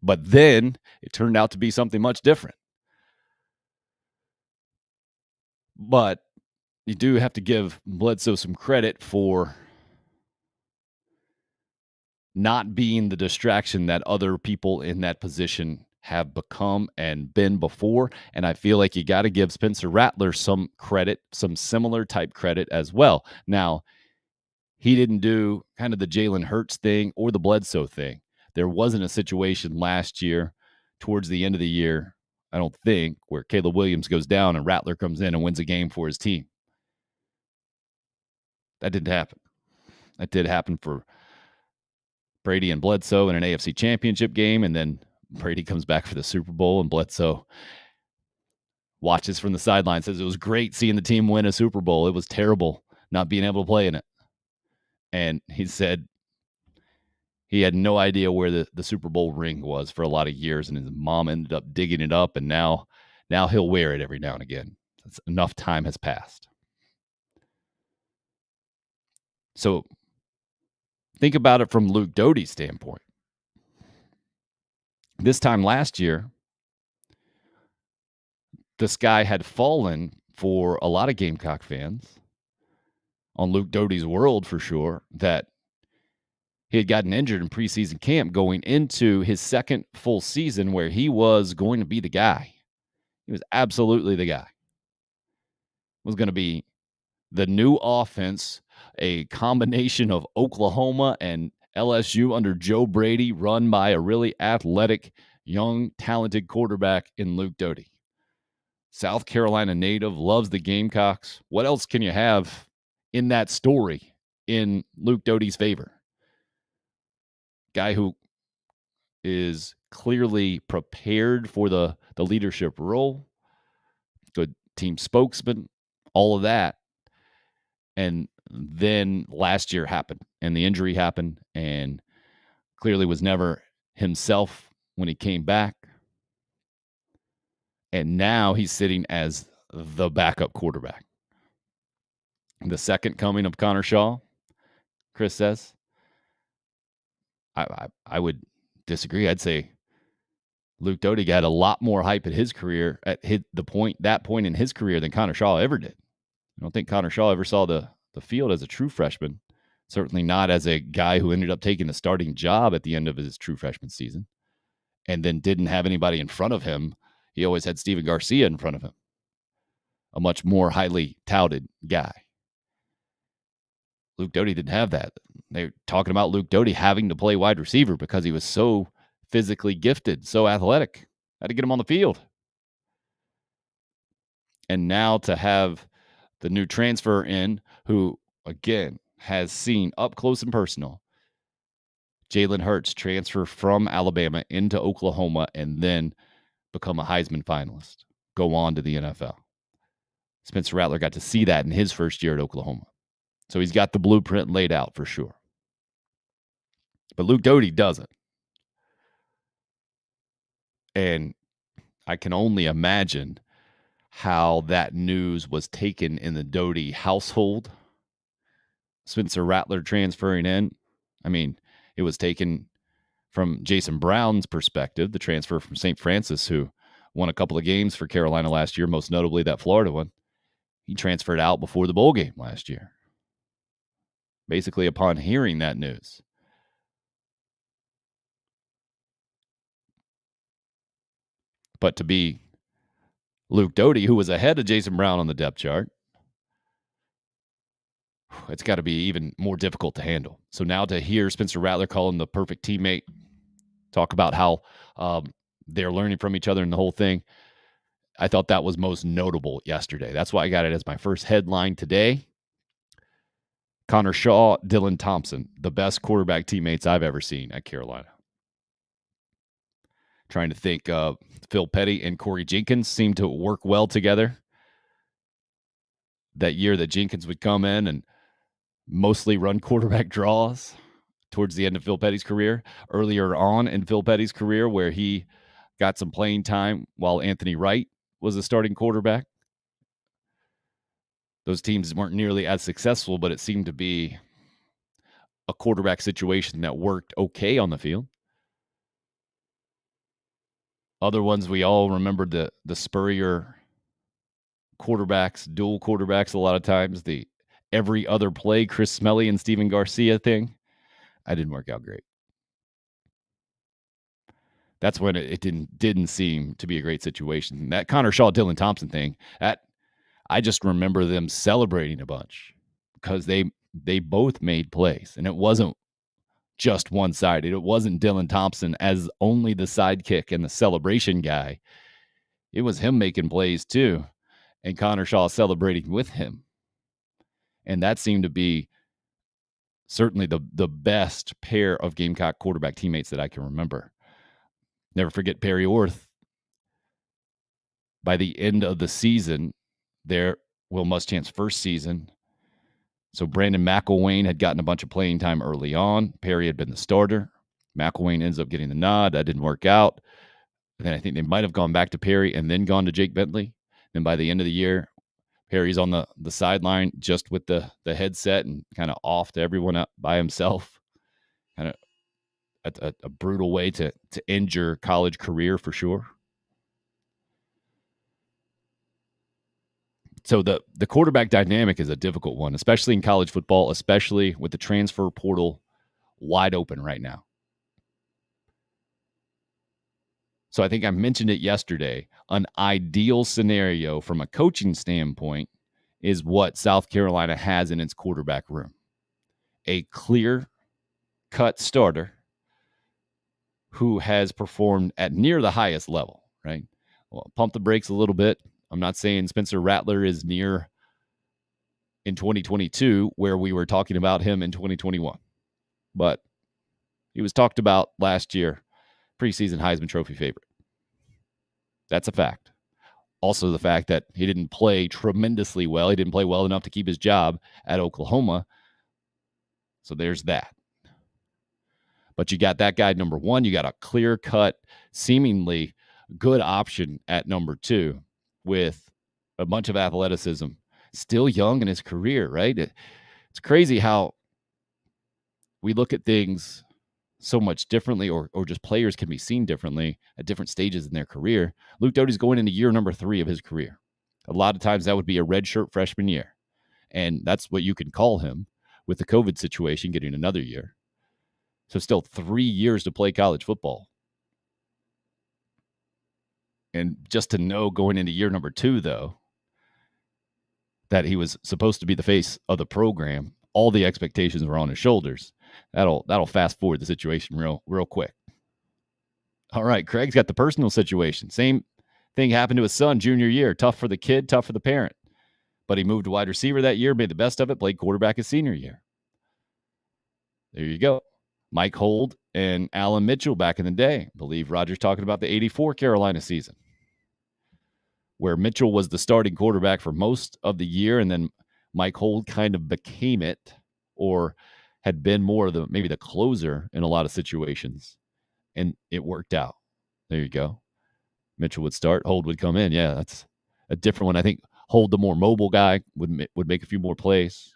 But then it turned out to be something much different. But you do have to give Bledsoe some credit for not being the distraction that other people in that position have become and been before. And I feel like you got to give Spencer Rattler some credit, some similar type credit as well. Now, he didn't do kind of the Jalen Hurts thing or the Bledsoe thing. There wasn't a situation last year towards the end of the year, I don't think, where Caleb Williams goes down and Rattler comes in and wins a game for his team. That didn't happen. That did happen for Brady and Bledsoe in an AFC championship game, and then Brady comes back for the Super Bowl, and Bledsoe watches from the sideline, says it was great seeing the team win a Super Bowl. It was terrible not being able to play in it. And he said he had no idea where the Super Bowl ring was for a lot of years, and his mom ended up digging it up, and now he'll wear it every now and again. Enough time has passed. So think about it from Luke Doty's standpoint. This time last year, the sky had fallen for a lot of Gamecock fans on Luke Doty's world for sure, that he had gotten injured in preseason camp going into his second full season where he was going to be the guy. He was absolutely the guy. It was going to be the new offense, a combination of Oklahoma and LSU under Joe Brady, run by a really athletic, young, talented quarterback in Luke Doty. South Carolina native, loves the Gamecocks. What else can you have in that story in Luke Doty's favor? Guy who is clearly prepared for the leadership role, good team spokesman, all of that. And then last year happened, and the injury happened, and clearly was never himself when he came back. And now he's sitting as the backup quarterback. The second coming of Connor Shaw, Chris says. I would disagree. I'd say Luke Doty got a lot more hype at his career at that point in his career than Connor Shaw ever did. I don't think Connor Shaw ever saw the field as a true freshman. Certainly not as a guy who ended up taking the starting job at the end of his true freshman season and then didn't have anybody in front of him. He always had Steven Garcia in front of him, a much more highly touted guy. Luke Doty didn't have that. They're talking about Luke Doty having to play wide receiver because he was so physically gifted, so athletic. Had to get him on the field. And now to have the new transfer in, who, again, has seen up close and personal Jalen Hurts transfer from Alabama into Oklahoma and then become a Heisman finalist, go on to the NFL. Spencer Rattler got to see that in his first year at Oklahoma. So he's got the blueprint laid out for sure. But Luke Doty doesn't. And I can only imagine how that news was taken in the Doty household. Spencer Rattler transferring in. I mean, it was taken from Jason Brown's perspective, the transfer from St. Francis, who won a couple of games for Carolina last year, most notably that Florida one. He transferred out before the bowl game last year. Basically, upon hearing that news. But to be Luke Doty, who was ahead of Jason Brown on the depth chart, it's got to be even more difficult to handle. So now to hear Spencer Rattler call him the perfect teammate, talk about how they're learning from each other and the whole thing, I thought that was most notable yesterday. That's why I got it as my first headline today. Connor Shaw, Dylan Thompson, the best quarterback teammates I've ever seen at Carolina. Trying to think, Phil Petty and Corey Jenkins seemed to work well together. That year that Jenkins would come in and mostly run quarterback draws towards the end of Phil Petty's career. Earlier on in Phil Petty's career, where he got some playing time while Anthony Wright was the starting quarterback. Those teams weren't nearly as successful, but it seemed to be a quarterback situation that worked okay on the field. Other ones, we all remembered the Spurrier quarterbacks, dual quarterbacks a lot of times, the every other play Chris Smelly and Steven Garcia thing. I didn't work out great. That's when it didn't seem to be a great situation. That Connor Shaw, Dylan Thompson thing, I just remember them celebrating a bunch because they both made plays, and it wasn't just one-sided. It wasn't Dylan Thompson as only the sidekick and the celebration guy. It was him making plays too, and Connor Shaw celebrating with him. And that seemed to be certainly the best pair of Gamecock quarterback teammates that I can remember. Never forget Perry Orth. By the end of the season, Will Muschamp's first season, so Brandon McElwain had gotten a bunch of playing time early on. Perry had been the starter. McElwain ends up getting the nod. That didn't work out. And then I think they might have gone back to Perry and then gone to Jake Bentley. Then by the end of the year, Perry's on the sideline just with the headset and kind of off to everyone up by himself. Kind of a brutal way to end your college career for sure. So the quarterback dynamic is a difficult one, especially in college football, especially with the transfer portal wide open right now. So I think I mentioned it yesterday. An ideal scenario from a coaching standpoint is what South Carolina has in its quarterback room. A clear-cut starter who has performed at near the highest level, right? Well, pump the brakes a little bit. I'm not saying Spencer Rattler is near in 2022 where we were talking about him in 2021. But he was talked about last year, preseason Heisman Trophy favorite. That's a fact. Also, the fact that he didn't play tremendously well. He didn't play well enough to keep his job at Oklahoma. So there's that. But you got that guy number one. You got a clear-cut, seemingly good option at number two with a bunch of athleticism. Still young in his career, right? It's crazy how we look at things so much differently, or just players can be seen differently at different stages in their career. Luke Doty's going into year number 3 of his career. A lot of times that would be a redshirt freshman year. And that's what you can call him with the COVID situation, getting another year. So still 3 years to play college football. And just to know going into year number 2, though, that he was supposed to be the face of the program, all the expectations were on his shoulders. That'll fast forward the situation real quick. All right, Craig's got the personal situation. Same thing happened to his son junior year. Tough for the kid, tough for the parent. But he moved to wide receiver that year, made the best of it, played quarterback his senior year. There you go. Mike Hold and Alan Mitchell back in the day. I believe Roger's talking about the 84 Carolina season, where Mitchell was the starting quarterback for most of the year, and then Mike Hold kind of became it, or had been more of maybe the closer in a lot of situations, and it worked out. There you go. Mitchell would start, Hold would come in. Yeah, that's a different one. I think Hold, the more mobile guy, would make a few more plays.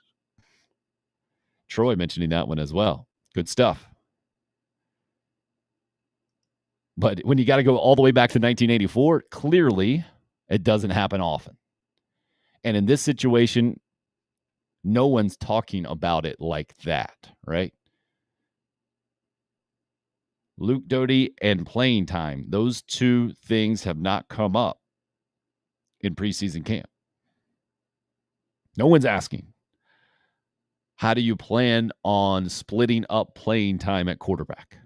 Troy mentioning that one as well. Good stuff. But when you got to go all the way back to 1984, clearly it doesn't happen often. And in this situation, no one's talking about it like that, right? Luke Doty and playing time, those two things have not come up in preseason camp. No one's asking, how do you plan on splitting up playing time at quarterback?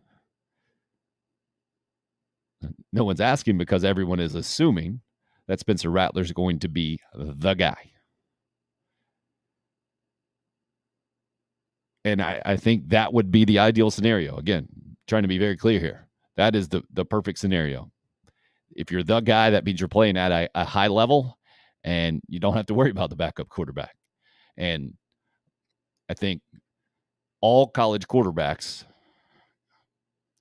No one's asking because everyone is assuming that Spencer Rattler is going to be the guy. And I think that would be the ideal scenario. Again, trying to be very clear here. That is the perfect scenario. If you're the guy, that means you're playing at a high level, and you don't have to worry about the backup quarterback. And I think all college quarterbacks,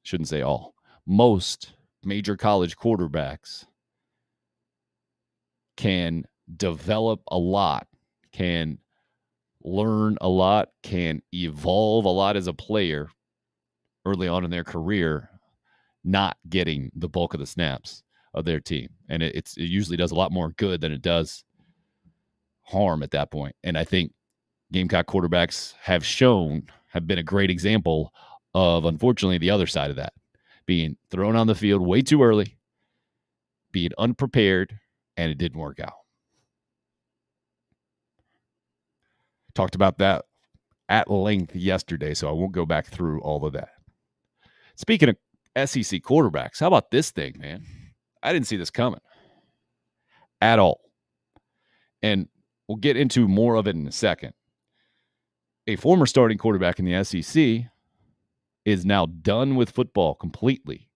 shouldn't say all, most major college quarterbacks can develop a lot, can learn a lot, can evolve a lot as a player early on in their career, not getting the bulk of the snaps of their team. And it usually does a lot more good than it does harm at that point. And I think Gamecock quarterbacks have been a great example of, unfortunately, the other side of that, being thrown on the field way too early, being unprepared, and it didn't work out. Talked about that at length yesterday, so I won't go back through all of that. Speaking of SEC quarterbacks, how about this thing, man? I didn't see this coming at all. And we'll get into more of it in a second. A former starting quarterback in the SEC is now done with football completely.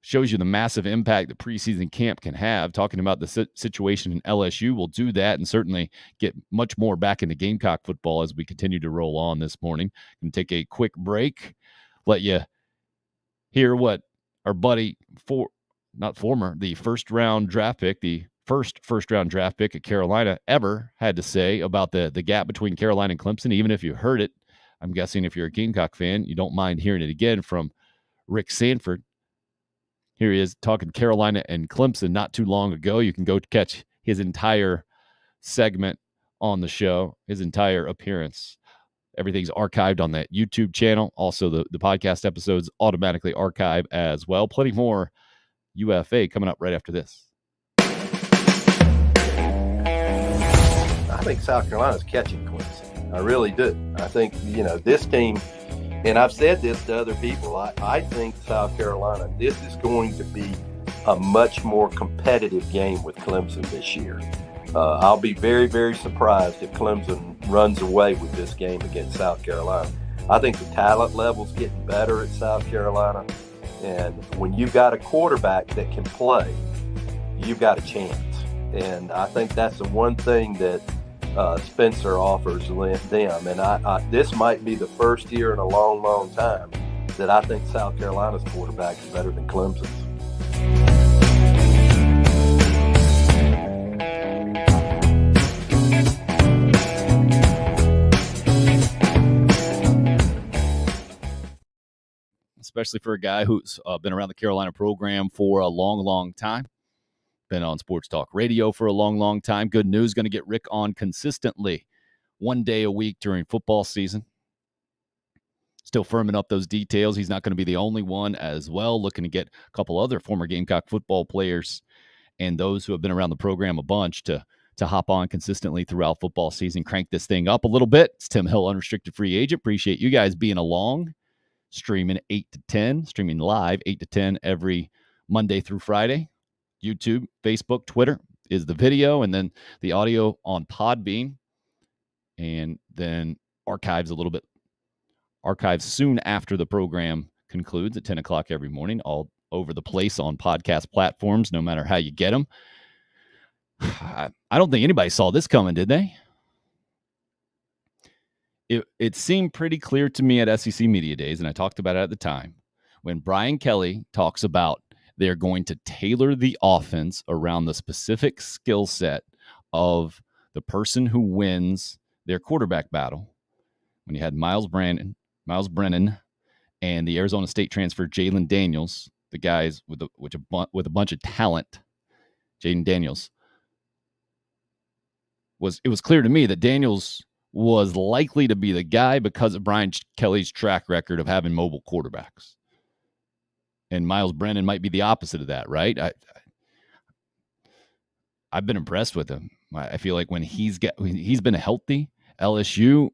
Shows you the massive impact that preseason camp can have. Talking about the situation in LSU, we'll do that and certainly get much more back into Gamecock football as we continue to roll on this morning. And take a quick break, let you hear what our buddy, the first round draft pick at Carolina ever had to say about the gap between Carolina and Clemson. Even if you heard it, I'm guessing if you're a Gamecock fan, you don't mind hearing it again from Rick Sanford. Here he is talking Carolina and Clemson not too long ago. You can go catch his entire segment on the show, his entire appearance. Everything's archived on that YouTube channel. Also, the podcast episodes automatically archive as well. Plenty more UFA coming up right after this. I think South Carolina's catching Clemson. I really do. I think, this team, and I've said this to other people, I think South Carolina, this is going to be a much more competitive game with Clemson this year. I'll be very, very surprised if Clemson runs away with this game against South Carolina. I think the talent level's getting better at South Carolina, and when you've got a quarterback that can play, you've got a chance. And I think that's the one thing that Spencer offers them. And this might be the first year in a long, long time that I think South Carolina's quarterback is better than Clemson's. Especially for a guy who's been around the Carolina program for a long, long time. Been on Sports Talk Radio for a long, long time. Good news, going to get Rick on consistently 1 day a week during football season. Still firming up those details. He's not going to be the only one as well. Looking to get a couple other former Gamecock football players and those who have been around the program a bunch to hop on consistently throughout football season. Crank this thing up a little bit. It's Tim Hill, unrestricted free agent. Appreciate you guys being along. Streaming 8 to 10, streaming live 8 to 10 every Monday through Friday. YouTube, Facebook, Twitter is the video, and then the audio on Podbean, and then archives soon after the program concludes at 10 o'clock every morning, all over the place on podcast platforms, no matter how you get them. I don't think anybody saw this coming, did they? It seemed pretty clear to me at SEC Media Days, and I talked about it at the time, when Brian Kelly talks about they're going to tailor the offense around the specific skill set of the person who wins their quarterback battle. When you had Myles Brennan, and the Arizona State transfer Jalen Daniels, the guys with a bunch of talent, Jaden Daniels, it was clear to me that Daniels was likely to be the guy because of Brian Kelly's track record of having mobile quarterbacks. And Myles Brennan might be the opposite of that, right? I've been impressed with him. I feel like when he's been healthy, LSU,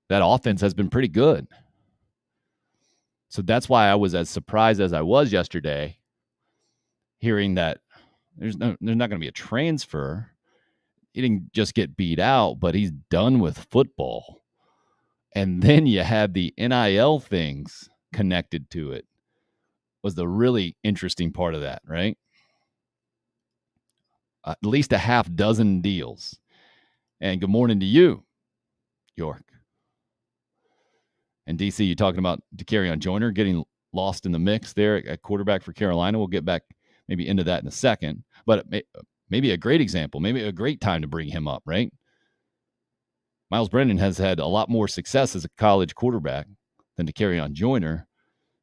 that offense has been pretty good. So that's why I was as surprised as I was yesterday, hearing that there's not going to be a transfer. He didn't just get beat out, but he's done with football. And then you have the NIL things connected to it. Was the really interesting part of that, right? At least a half dozen deals. And good morning to you, York. And DC, you're talking about Dakereon Joyner getting lost in the mix there at quarterback for Carolina. We'll get back maybe into that in a second. But maybe a great example, maybe a great time to bring him up, right? Myles Brennan has had a lot more success as a college quarterback than Dakereon Joyner.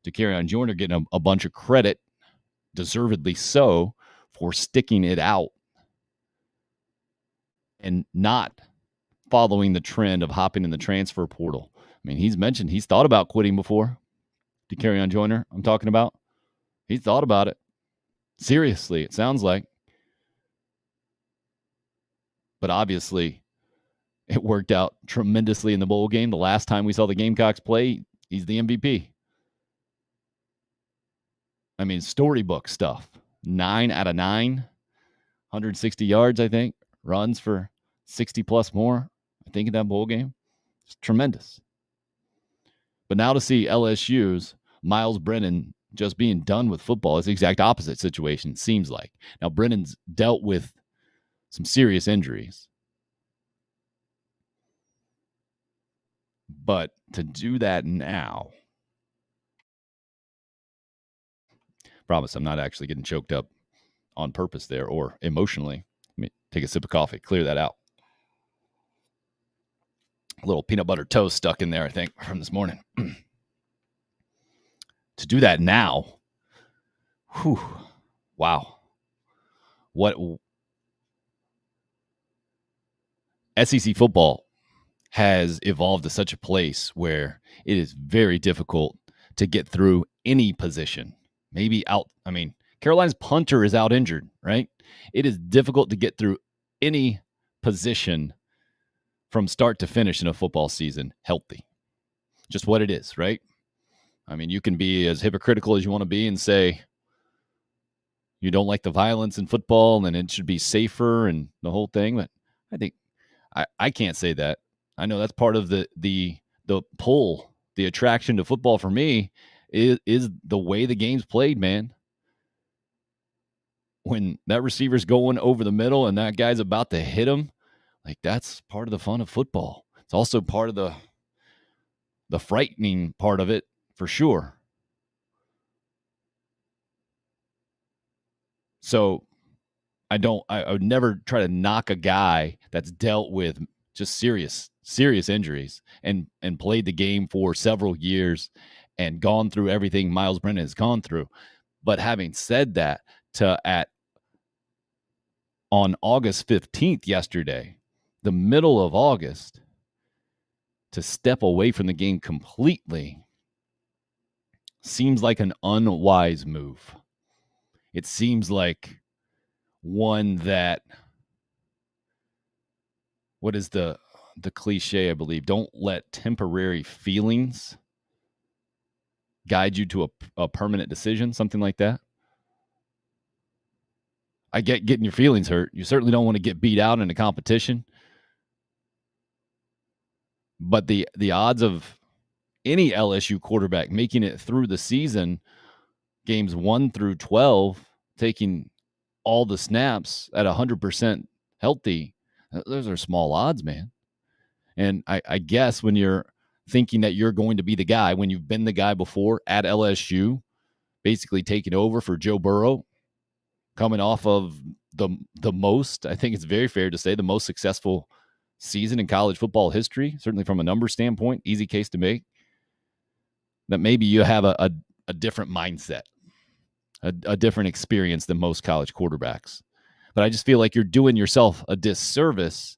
Dakereon Joyner getting a bunch of credit, deservedly so, for sticking it out and not following the trend of hopping in the transfer portal. I mean, he's mentioned he's thought about quitting before. Dakereon Joyner, I'm talking about. He's thought about it. Seriously, it sounds like. But obviously, it worked out tremendously in the bowl game. The last time we saw the Gamecocks play, he's the MVP. I mean, storybook stuff. 9 out of 9, 160 yards, I think. Runs for 60 plus more, I think, in that bowl game. It's tremendous. But now to see LSU's Myles Brennan just being done with football is the exact opposite situation, it seems like. Now, Brennan's dealt with some serious injuries. But to do that now, promise I'm not actually getting choked up on purpose there or emotionally. Let me take a sip of coffee, clear that out. A little peanut butter toast stuck in there, I think, from this morning. To do that now, whew, wow. What SEC football has evolved to such a place where it is very difficult to get through any position. Maybe out, I mean, Carolina's punter is out injured, right? It is difficult to get through any position from start to finish in a football season healthy. Just what it is, right? I mean, you can be as hypocritical as you want to be and say you don't like the violence in football and it should be safer and the whole thing, but I think I can't say that. I know that's part of the pull, the attraction to football for me is the way the game's played, man. when that receiver's going over the middle and that guy's about to hit him, like that's part of the fun of football. It's also part of the frightening part of it for sure. So I would never try to knock a guy that's dealt with just serious injuries and played the game for several years and gone through everything Myles Brennan has gone through. But having said that, on August 15th yesterday, the middle of August, to step away from the game completely seems like an unwise move. It seems like one that, what is the cliche, I believe, don't let temporary feelings guide you to a permanent decision, something like that. I get getting your feelings hurt. You certainly don't want to get beat out in a competition. But the odds of any LSU quarterback making it through the season, games 1 through 12, taking all the snaps at 100% healthy, those are small odds, man. And I guess when you're thinking that you're going to be the guy, when you've been the guy before at LSU, basically taking over for Joe Burrow, coming off of the most, I think it's very fair to say, the most successful season in college football history, certainly from a number standpoint, easy case to make, that maybe you have a different mindset, a different experience than most college quarterbacks. But I just feel like you're doing yourself a disservice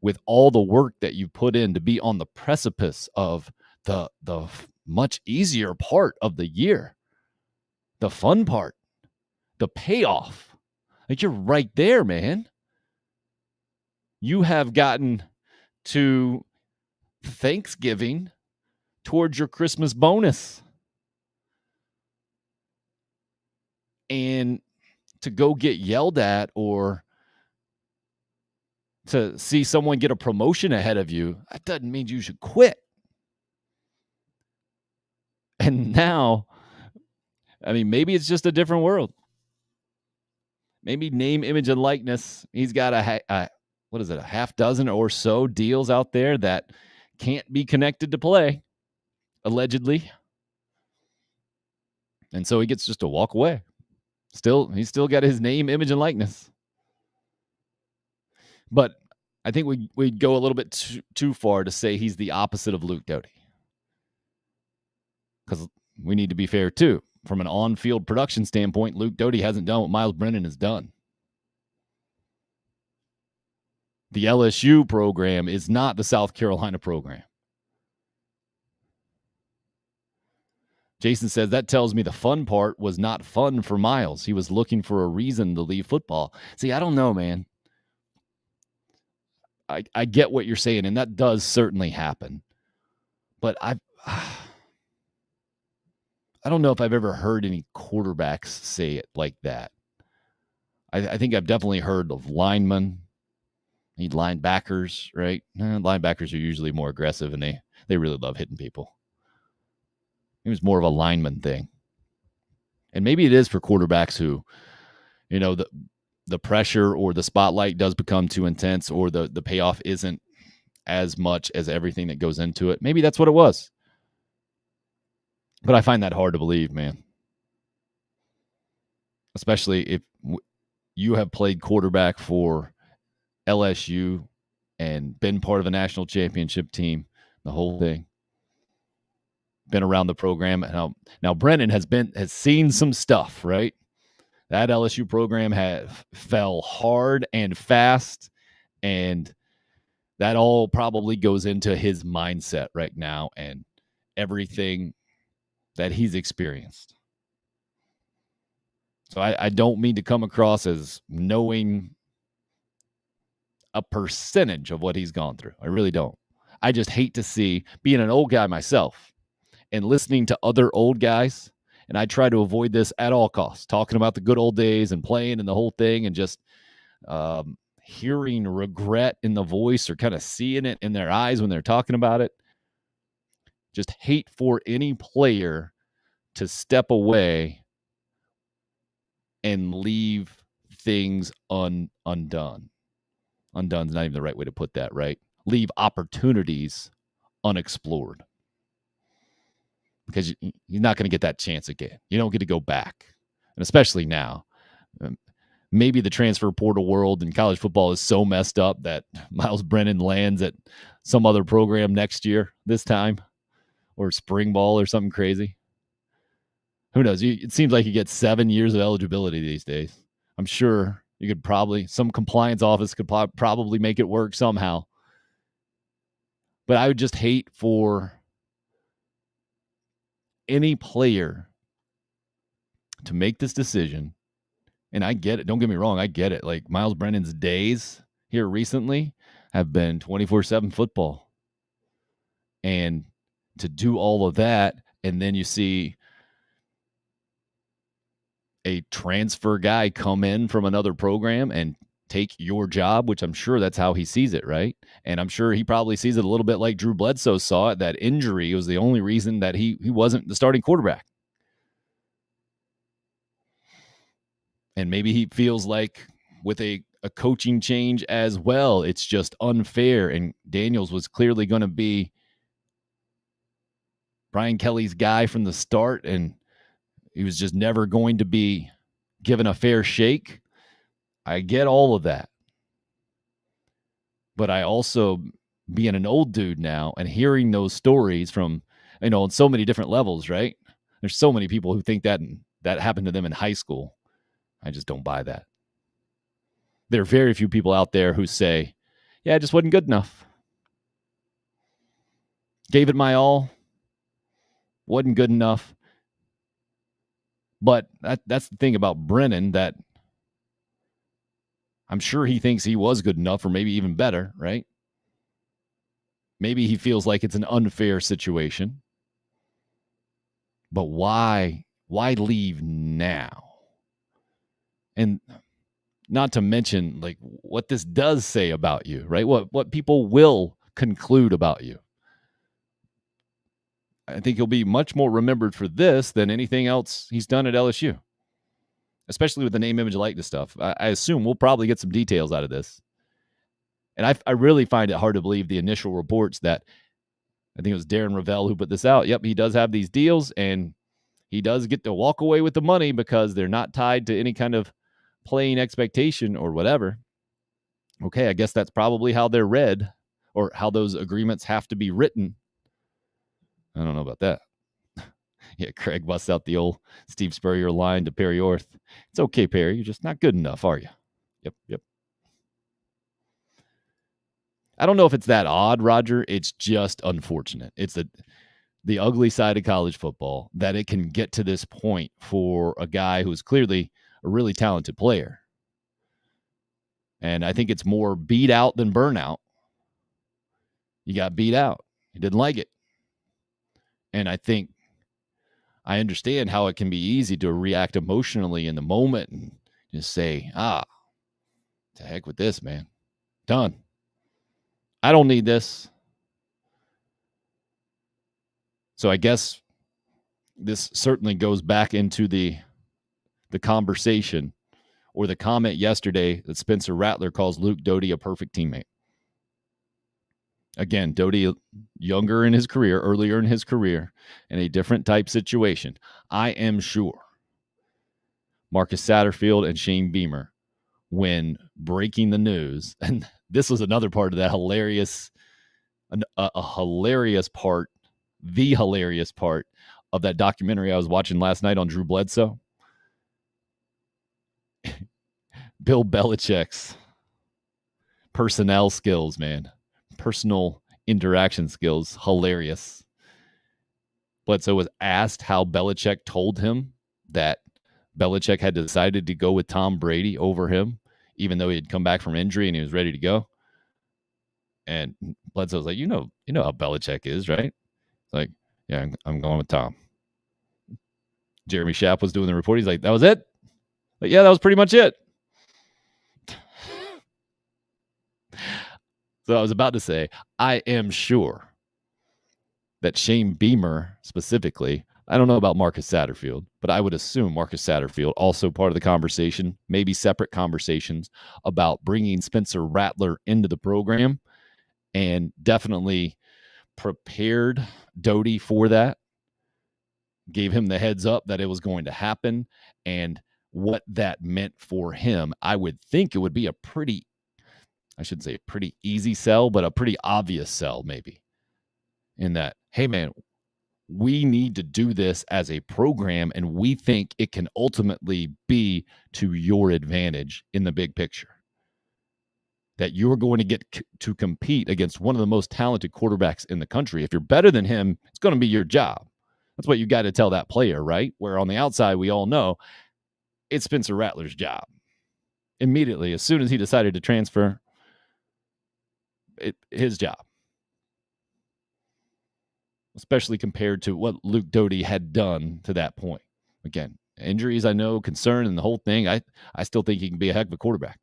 with all the work that you put in to be on the precipice of the much easier part of the year, the fun part, the payoff. Like, you're right there, man. You have gotten to Thanksgiving towards your Christmas bonus. And to go get yelled at or to see someone get a promotion ahead of you, that doesn't mean you should quit. And now, I mean, maybe it's just a different world. Maybe name, image, and likeness. He's got a half dozen or so deals out there that can't be connected to play, allegedly. And so he gets just to walk away. He's still got his name, image, and likeness. But I think we'd go a little bit too far to say he's the opposite of Luke Doty. Because we need to be fair, too. From an on-field production standpoint, Luke Doty hasn't done what Myles Brennan has done. The LSU program is not the South Carolina program. Jason says, that tells me the fun part was not fun for Myles. He was looking for a reason to leave football. See, I don't know, man. I get what you're saying, and that does certainly happen. But I don't know if I've ever heard any quarterbacks say it like that. I think I've definitely heard of linemen, linebackers, right? Linebackers are usually more aggressive, and they really love hitting people. It was more of a lineman thing. And maybe it is for quarterbacks who, the pressure or the spotlight does become too intense, or the payoff isn't as much as everything that goes into it. Maybe that's what it was. But I find that hard to believe, man. Especially if you have played quarterback for LSU and been part of a national championship team, the whole thing. Been around the program. Now Brennan has seen some stuff, right? That LSU program fell hard and fast, and that all probably goes into his mindset right now and everything that he's experienced. So I don't mean to come across as knowing a percentage of what he's gone through. I really don't. I just hate to see, being an old guy myself and listening to other old guys, and I try to avoid this at all costs, talking about the good old days and playing and the whole thing, and just hearing regret in the voice or kind of seeing it in their eyes when they're talking about it. Just hate for any player to step away and leave things undone. Undone's not even the right way to put that, right? Leave opportunities unexplored. Because you're not going to get that chance again. You don't get to go back. And especially now. Maybe the transfer portal world in college football is so messed up that Myles Brennan lands at some other program next year, this time, or spring ball or something crazy. Who knows? It seems like you get 7 years of eligibility these days. I'm sure you could probably, some compliance office could probably make it work somehow. But I would just hate for any player to make this decision. And I get it. Don't get me wrong. I get it. Like Myles Brennan's days here recently have been 24/7 football. And to do all of that, and then you see a transfer guy come in from another program and take your job, which I'm sure that's how he sees it, right? And I'm sure he probably sees it a little bit like Drew Bledsoe saw it. That injury was the only reason that he wasn't the starting quarterback. And maybe he feels like with a coaching change as well, it's just unfair. And Daniels was clearly going to be Brian Kelly's guy from the start, and he was just never going to be given a fair shake. I get all of that. But I also, being an old dude now and hearing those stories from, on so many different levels, right? There's so many people who think that happened to them in high school. I just don't buy that. There are very few people out there who say, yeah, it just wasn't good enough. Gave it my all. Wasn't good enough. But that's the thing about Brennan, that I'm sure he thinks he was good enough, or maybe even better, right? Maybe he feels like it's an unfair situation. But why leave now? And not to mention, like, what this does say about you, right? What people will conclude about you. I think he'll be much more remembered for this than anything else he's done at LSU, especially with the name, image, likeness stuff. I assume we'll probably get some details out of this. And I really find it hard to believe the initial reports that, I think it was Darren Ravel who put this out. Yep, he does have these deals, and he does get to walk away with the money because they're not tied to any kind of playing expectation or whatever. Okay, I guess that's probably how they're read, or how those agreements have to be written. I don't know about that. Yeah, Craig busts out the old Steve Spurrier line to Perry Orth. It's okay, Perry. You're just not good enough, are you? Yep. I don't know if it's that odd, Roger. It's just unfortunate. It's the ugly side of college football that it can get to this point for a guy who's clearly a really talented player. And I think it's more beat out than burnout. You got beat out. You didn't like it. And I think I understand how it can be easy to react emotionally in the moment and just say, to heck with this, man. Done. I don't need this. So I guess this certainly goes back into the conversation, or the comment yesterday that Spencer Rattler calls Luke Doty a perfect teammate. Again, Doty younger in his career, earlier in his career, in a different type situation. I am sure Marcus Satterfield and Shane Beamer, when breaking the news, and this was another part of that hilarious part of that documentary I was watching last night on Drew Bledsoe. Bill Belichick's personnel skills, man. Personal interaction skills, hilarious. Bledsoe was asked how Belichick told him that Belichick had decided to go with Tom Brady over him, even though he had come back from injury and he was ready to go. And Bledsoe was like, you know how Belichick is, right? It's like, yeah, I'm going with Tom. Jeremy Schaap was doing the report. He's like, that was it? Like, yeah, that was pretty much it. So I was about to say, I am sure that Shane Beamer specifically, I don't know about Marcus Satterfield, but I would assume Marcus Satterfield also part of the conversation, maybe separate conversations about bringing Spencer Rattler into the program, and definitely prepared Doty for that, gave him the heads up that it was going to happen and what that meant for him. I would think it would be I shouldn't say a pretty easy sell, but a pretty obvious sell maybe, in that, hey man, we need to do this as a program, and we think it can ultimately be to your advantage in the big picture. That you're going to get to compete against one of the most talented quarterbacks in the country. If you're better than him, it's going to be your job. That's what you got to tell that player, right? Where on the outside, we all know it's Spencer Rattler's job. Immediately, as soon as he decided to transfer, his job. Especially compared to what Luke Doty had done to that point. Again, injuries, I know, concern, and the whole thing. I still think he can be a heck of a quarterback.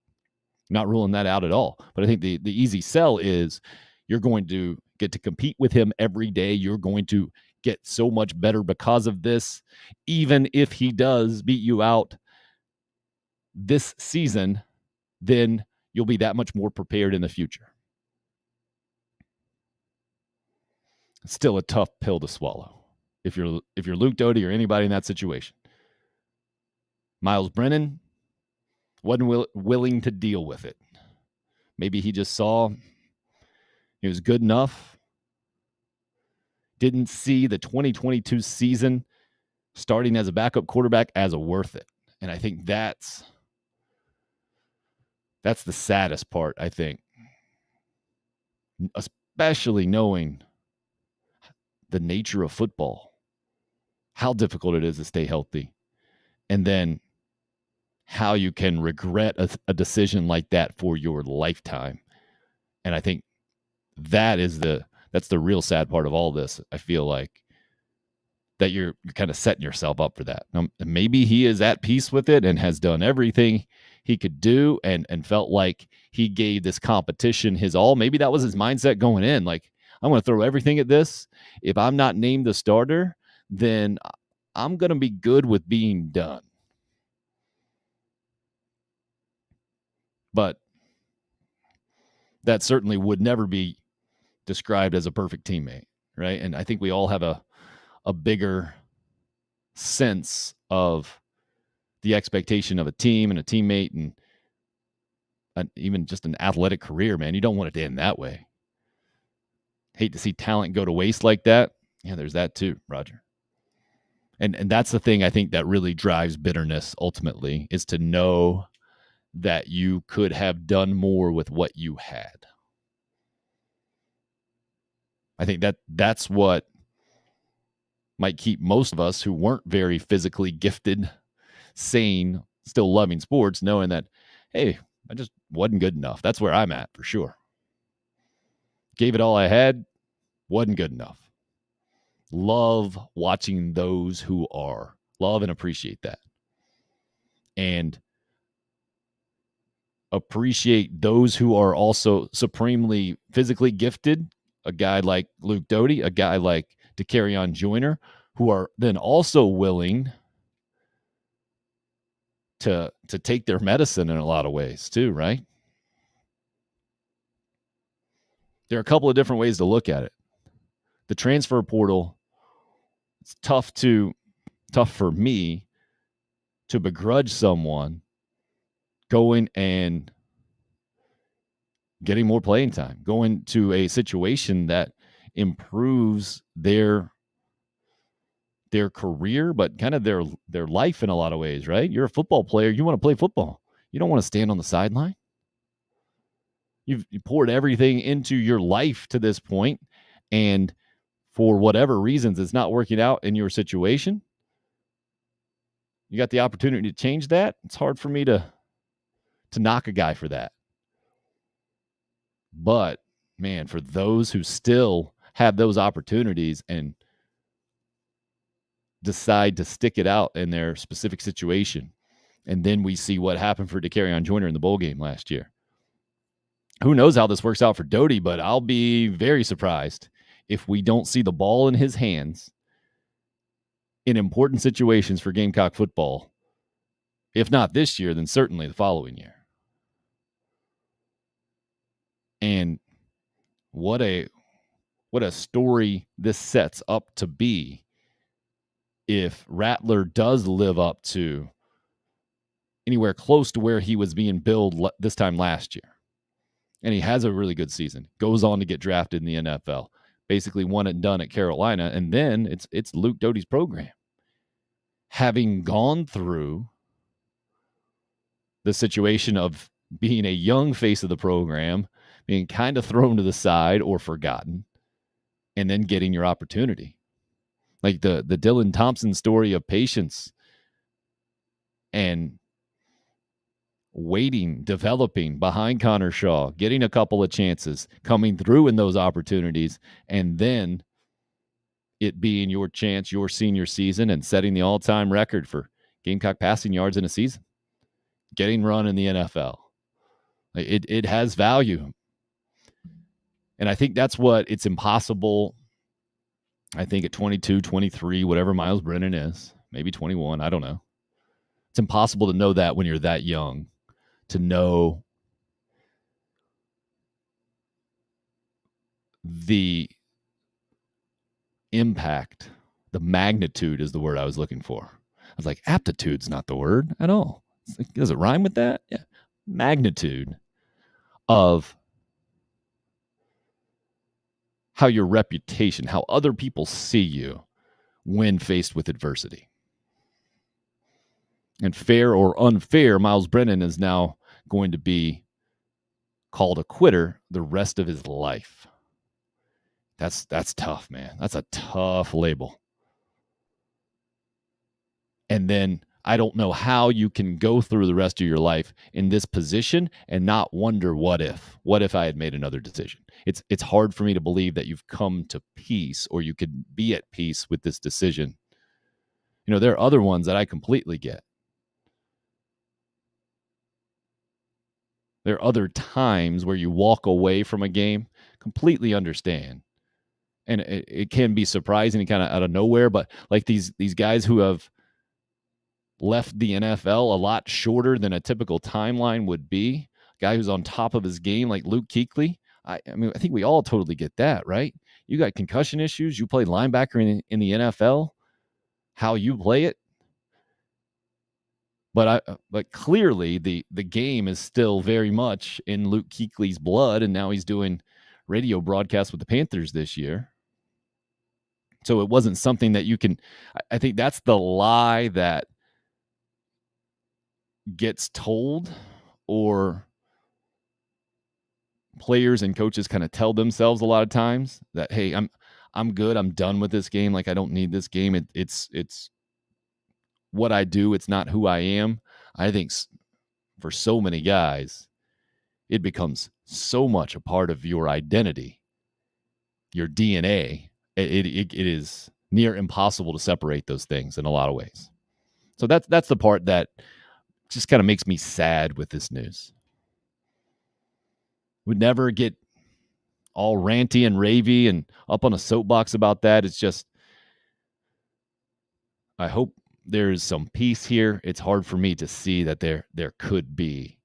Not ruling that out at all. But I think the easy sell is you're going to get to compete with him every day. You're going to get so much better because of this. Even if he does beat you out this season, then you'll be that much more prepared in the future. It's still a tough pill to swallow if you're Luke Doty or anybody in that situation. Myles Brennan wasn't willing to deal with it. Maybe he just saw he was good enough. Didn't see the 2022 season starting as a backup quarterback as worth it. And I think that's the saddest part, I think. Especially knowing the nature of football, how difficult it is to stay healthy, and then how you can regret a decision like that for your lifetime. And I think that's the real sad part of all this. I feel like that you're kind of setting yourself up for that. Now, maybe he is at peace with it and has done everything he could do and felt like he gave this competition his all. Maybe that was his mindset going in. Like, I'm going to throw everything at this. If I'm not named the starter, then I'm going to be good with being done. But that certainly would never be described as a perfect teammate, right? And I think we all have a bigger sense of the expectation of a team and a teammate and even just an athletic career, man. You don't want it to end that way. Hate to see talent go to waste like that. Yeah, there's that too, Roger. And that's the thing I think that really drives bitterness ultimately, is to know that you could have done more with what you had. I think that's what might keep most of us who weren't very physically gifted, sane, still loving sports, knowing that, hey, I just wasn't good enough. That's where I'm at for sure. Gave it all I had, wasn't good enough. Love watching those who are. Love and appreciate that. And appreciate those who are also supremely physically gifted, a guy like Luke Doty, a guy like DeCarrion Joyner, who are then also willing to take their medicine in a lot of ways too, right? There are a couple of different ways to look at it. The transfer portal, it's tough for me to begrudge someone going and getting more playing time, going to a situation that improves their career, but kind of their life in a lot of ways, right? You're a football player. You want to play football. You don't want to stand on the sideline. You poured everything into your life to this point, and for whatever reasons, it's not working out in your situation. You got the opportunity to change that. It's hard for me to knock a guy for that. But, man, for those who still have those opportunities and decide to stick it out in their specific situation, and then we see what happened for DeCarrion Joyner in the bowl game last year. Who knows how this works out for Doty, but I'll be very surprised if we don't see the ball in his hands in important situations for Gamecock football. If not this year, then certainly the following year. And what a story this sets up to be if Rattler does live up to anywhere close to where he was being billed this time last year. And he has a really good season. Goes on to get drafted in the NFL. Basically one and done at Carolina. And then it's Luke Doty's program. Having gone through the situation of being a young face of the program, being kind of thrown to the side or forgotten, and then getting your opportunity. Like the Dylan Thompson story of patience and waiting, developing behind Connor Shaw, getting a couple of chances, coming through in those opportunities, and then it being your chance, your senior season, and setting the all-time record for Gamecock passing yards in a season. Getting run in the NFL. It has value. And I think that's what it's impossible. I think at 22, 23, whatever Myles Brennan is, maybe 21, I don't know. It's impossible to know that when you're that young, to know the impact, the magnitude is the word I was looking for. I was like, aptitude's not the word at all. Does it rhyme with that? Yeah. Magnitude of how your reputation, how other people see you when faced with adversity. And fair or unfair, Myles Brennan is now going to be called a quitter the rest of his life. That's tough, man. That's a tough label. And then I don't know how you can go through the rest of your life in this position and not wonder what if I had made another decision. It's hard for me to believe that you've come to peace or you could be at peace with this decision. You know, there are other ones that I completely get. There are other times where you walk away from a game, completely understand. And it can be surprising and kind of out of nowhere, but like these guys who have left the NFL a lot shorter than a typical timeline would be. Guy who's on top of his game like Luke Kuechly. I mean, I think we all totally get that, right? You got concussion issues. You played linebacker in the NFL. How you play it. But clearly the game is still very much in Luke Kuechly's blood, and now he's doing radio broadcasts with the Panthers this year. So it wasn't something that you can. I think that's the lie that gets told, or players and coaches kind of tell themselves a lot of times that, hey, I'm good. I'm done with this game. Like, I don't need this game. It's what I do. It's not who I am. I think for so many guys, it becomes so much a part of your identity, your DNA. It is near impossible to separate those things in a lot of ways. So that's the part that just kind of makes me sad with this news. Would never get all ranty and ravey and up on a soapbox about that. It's just, I hope there's some peace here. It's hard for me to see that there could be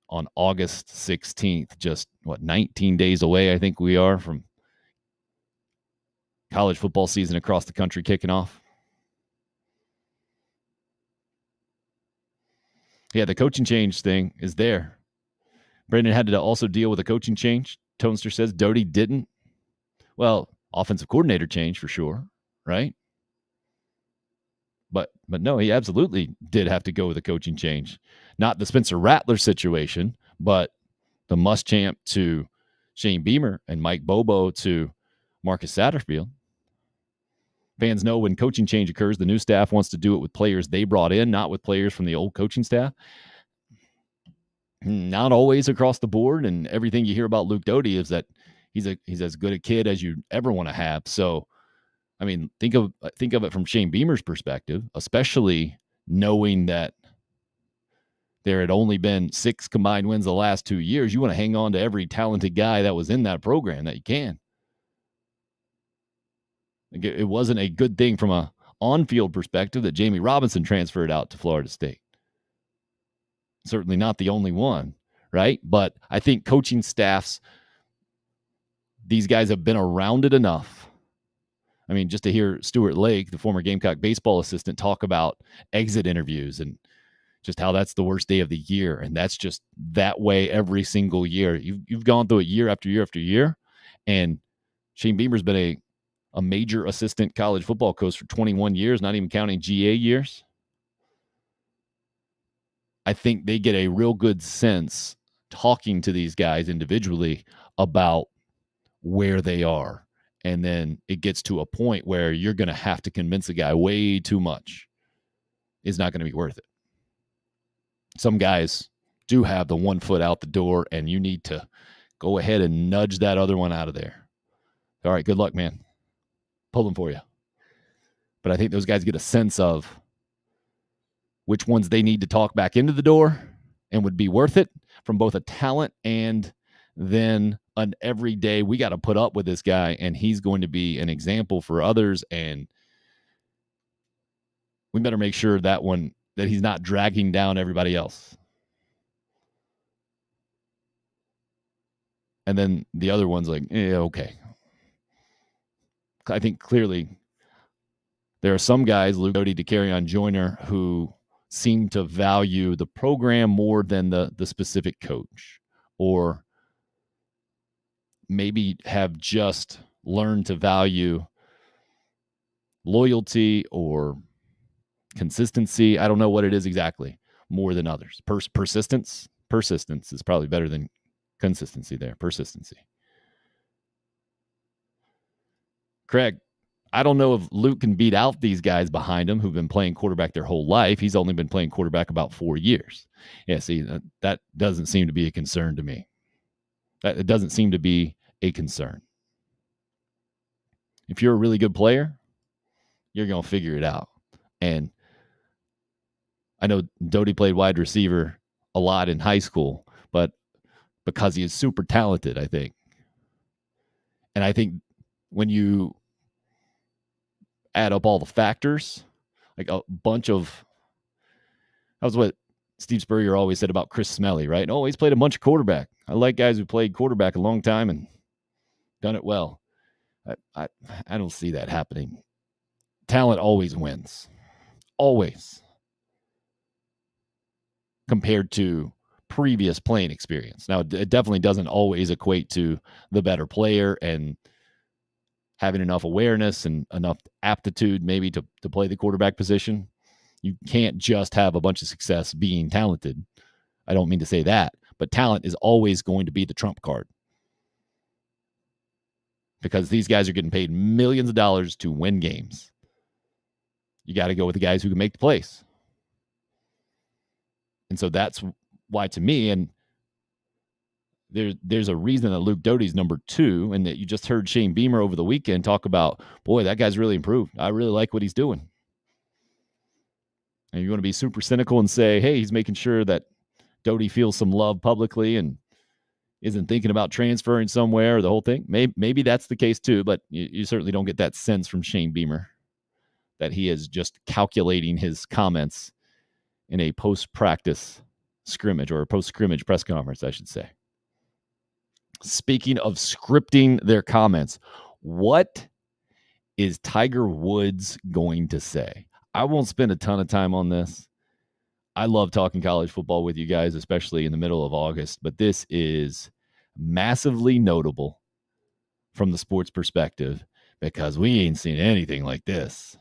on August 16th, just 19 days away, I think we are from college football season across the country kicking off. Yeah, the coaching change thing is there. Brendan had to also deal with a coaching change. Tonester says Doty didn't. Well, offensive coordinator change for sure, right? But no, he absolutely did have to go with a coaching change. Not the Spencer Rattler situation, but the Muschamp to Shane Beamer and Mike Bobo to Marcus Satterfield. Fans know when coaching change occurs, the new staff wants to do it with players they brought in, not with players from the old coaching staff. Not always across the board, and everything you hear about Luke Doty is that he's as good a kid as you ever want to have. So, I mean, think of it from Shane Beamer's perspective, especially knowing that there had only been 6 combined wins the last 2 years. You want to hang on to every talented guy that was in that program that you can. It wasn't a good thing from a on-field perspective that Jamie Robinson transferred out to Florida State. Certainly not the only one, right? But I think coaching staffs, these guys have been around it enough. I mean, just to hear Stuart Lake, the former Gamecock baseball assistant, talk about exit interviews and just how that's the worst day of the year. And that's just that way every single year. You've gone through it year after year after year. And Shane Beamer's been a major assistant college football coach for 21 years, not even counting GA years. I think they get a real good sense talking to these guys individually about where they are. And then it gets to a point where you're going to have to convince a guy way too much. It's not going to be worth it. Some guys do have the 1 foot out the door, and you need to go ahead and nudge that other one out of there. All right, good luck, man. Pulling for you. But I think those guys get a sense of which ones they need to talk back into the door and would be worth it from both a talent and then an everyday, we got to put up with this guy, and he's going to be an example for others, and we better make sure that he's not dragging down everybody else. And then the other one's like, okay. I think clearly there are some guys, Luke Doty, DeCarrion Joyner, who seem to value the program more than the specific coach, or maybe have just learned to value loyalty or consistency. I don't know what it is exactly, more than others. Persistence is probably better than consistency there. Persistency. Craig, I don't know if Luke can beat out these guys behind him who've been playing quarterback their whole life. He's only been playing quarterback about 4 years. Yeah, see, that doesn't seem to be a concern to me. It doesn't seem to be a concern. If you're a really good player, you're going to figure it out. And I know Doty played wide receiver a lot in high school, but because he is super talented, I think. And I think when you add up all the factors, like a bunch of, that was what Steve Spurrier always said about Chris Smelly, right? Oh, he's played a bunch of quarterback. I like guys who played quarterback a long time and done it well. I don't see that happening. Talent always wins. Always. Compared to previous playing experience. Now, it definitely doesn't always equate to the better player and having enough awareness and enough aptitude maybe to play the quarterback position. You can't just have a bunch of success being talented. I don't mean to say that, but talent is always going to be the trump card. Because these guys are getting paid millions of dollars to win games. You got to go with the guys who can make the plays. And so that's why, to me, and there's a reason that Luke Doty's number 2, and that you just heard Shane Beamer over the weekend talk about, boy, that guy's really improved. I really like what he's doing. And you want to be super cynical and say, hey, he's making sure that Doty feels some love publicly and isn't thinking about transferring somewhere or the whole thing. Maybe that's the case too, but you certainly don't get that sense from Shane Beamer that he is just calculating his comments in a post-practice scrimmage, or a post-scrimmage press conference, I should say. Speaking of scripting their comments, what is Tiger Woods going to say? I won't spend a ton of time on this. I love talking college football with you guys, especially in the middle of August, but this is massively notable from the sports perspective because we ain't seen anything like this.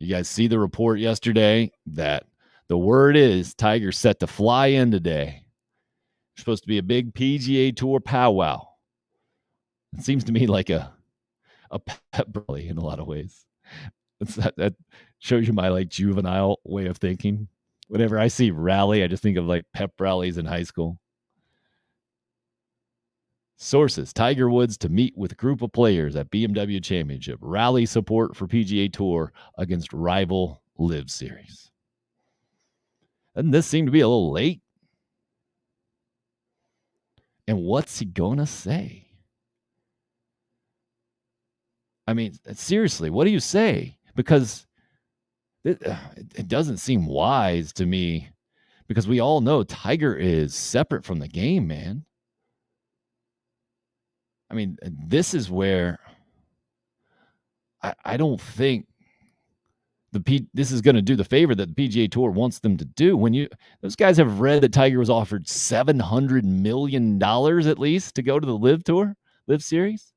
You guys see the report yesterday that the word is Tiger's set to fly in today. It's supposed to be a big PGA Tour powwow. It seems to me like a pep rally in a lot of ways. That shows you my juvenile way of thinking. Whenever I see rally, I just think of pep rallies in high school. Sources: Tiger Woods to meet with group of players at BMW Championship. Rally support for PGA Tour against rival Live Series. Doesn't this seem to be a little late? And what's he going to say? I mean, seriously, what do you say? because it doesn't seem wise to me, because we all know Tiger is separate from the game, man. I mean, this is where I don't think this is going to do the favor that the PGA Tour wants them to do. When those guys have read that Tiger was offered $700 million at least to go to the Live Series,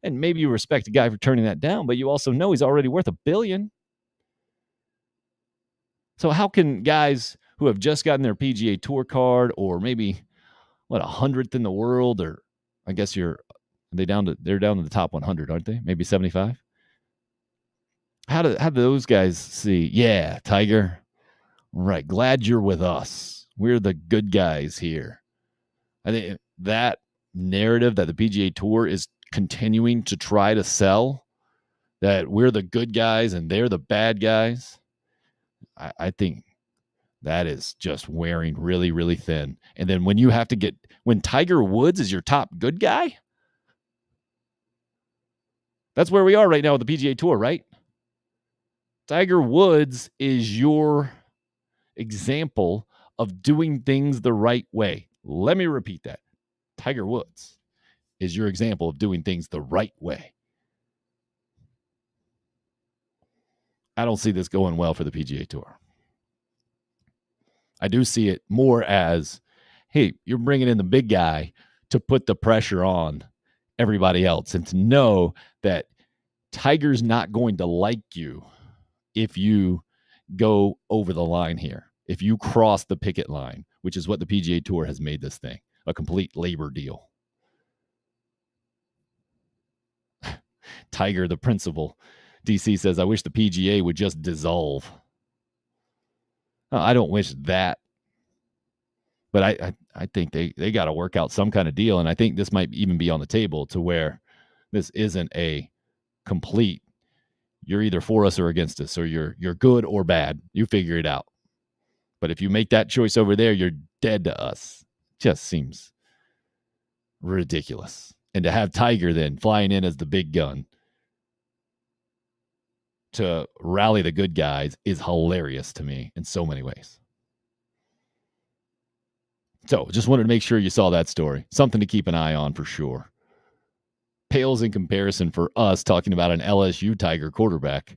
and maybe you respect a guy for turning that down, but you also know he's already worth $1 billion. So how can guys who have just gotten their PGA Tour card, or maybe 100th in the world, or I guess they're down to the top 100, aren't they? Maybe 75. How do those guys see? Yeah, Tiger. Right. Glad you're with us. We're the good guys here. I think that narrative that the PGA Tour is continuing to try to sell, that we're the good guys and they're the bad guys, I think that is just wearing really, really thin. And then when Tiger Woods is your top good guy, that's where we are right now with the PGA Tour, right? Tiger Woods is your example of doing things the right way. Let me repeat that. Tiger Woods is your example of doing things the right way. I don't see this going well for the PGA Tour. I do see it more as, hey, you're bringing in the big guy to put the pressure on everybody else, and to know that Tiger's not going to like you if you go over the line here, if you cross the picket line, which is what the PGA Tour has made this thing, a complete labor deal. Tiger, the principal, DC says, I wish the PGA would just dissolve. I don't wish that, but I think they got to work out some kind of deal, and I think this might even be on the table, to where this isn't a complete, you're either for us or against us, or you're good or bad. You figure it out. But if you make that choice over there, you're dead to us. Just seems ridiculous. And to have Tiger then flying in as the big gun to rally the good guys is hilarious to me in so many ways. So just wanted to make sure you saw that story. Something to keep an eye on for sure. Pales in comparison for us talking about an LSU Tiger quarterback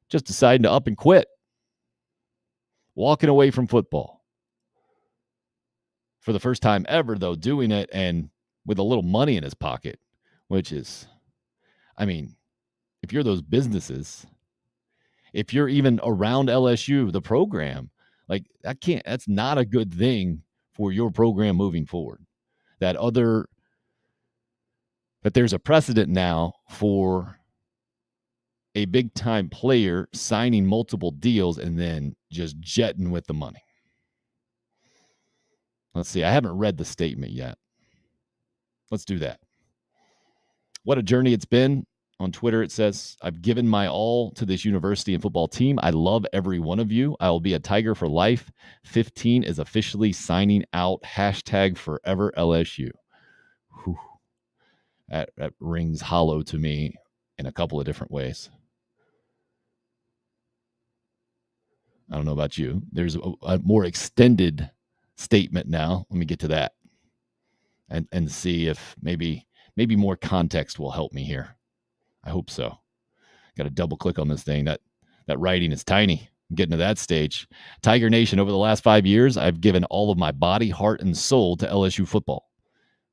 just deciding to up and quit. Walking away from football. For the first time ever, though, doing it and with a little money in his pocket, which is, I mean, if you're those businesses, if you're even around LSU, the program, like that's not a good thing for your program moving forward. That there's a precedent now for a big time player signing multiple deals and then just jetting with the money. Let's see. I haven't read the statement yet. Let's do that. What a journey it's been. On Twitter, it says, I've given my all to this university and football team. I love every one of you. I will be a Tiger for life. 15 is officially signing out. #forever LSU. Whew. That rings hollow to me in a couple of different ways. I don't know about you. There's a more extended statement now. Let me get to that and see if maybe more context will help me here. I hope so. Got to double click on this thing. That writing is tiny. I'm getting to that stage. Tiger Nation, over the last 5 years, I've given all of my body, heart, and soul to LSU football.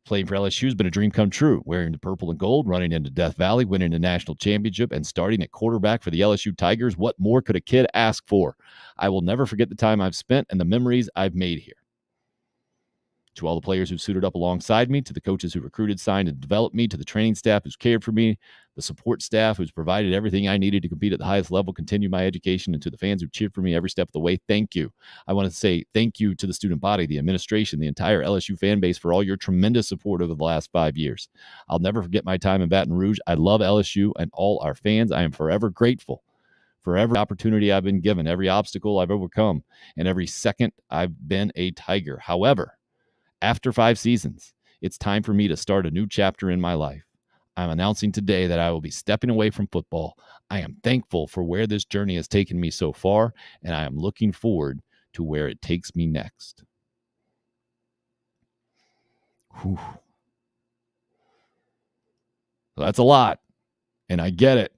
Playing for LSU has been a dream come true. Wearing the purple and gold, running into Death Valley, winning a national championship, and starting at quarterback for the LSU Tigers. What more could a kid ask for? I will never forget the time I've spent and the memories I've made here. To all the players who suited up alongside me, to the coaches who recruited, signed, and developed me, to the training staff who's cared for me, the support staff who's provided everything I needed to compete at the highest level, continue my education, and to the fans who cheered for me every step of the way, thank you. I want to say thank you to the student body, the administration, the entire LSU fan base for all your tremendous support over the last 5 years. I'll never forget my time in Baton Rouge. I love LSU and all our fans. I am forever grateful for every opportunity I've been given, every obstacle I've overcome, and every second I've been a Tiger. However, after 5 seasons, it's time for me to start a new chapter in my life. I'm announcing today that I will be stepping away from football. I am thankful for where this journey has taken me so far, and I am looking forward to where it takes me next. Whew. So that's a lot, and I get it.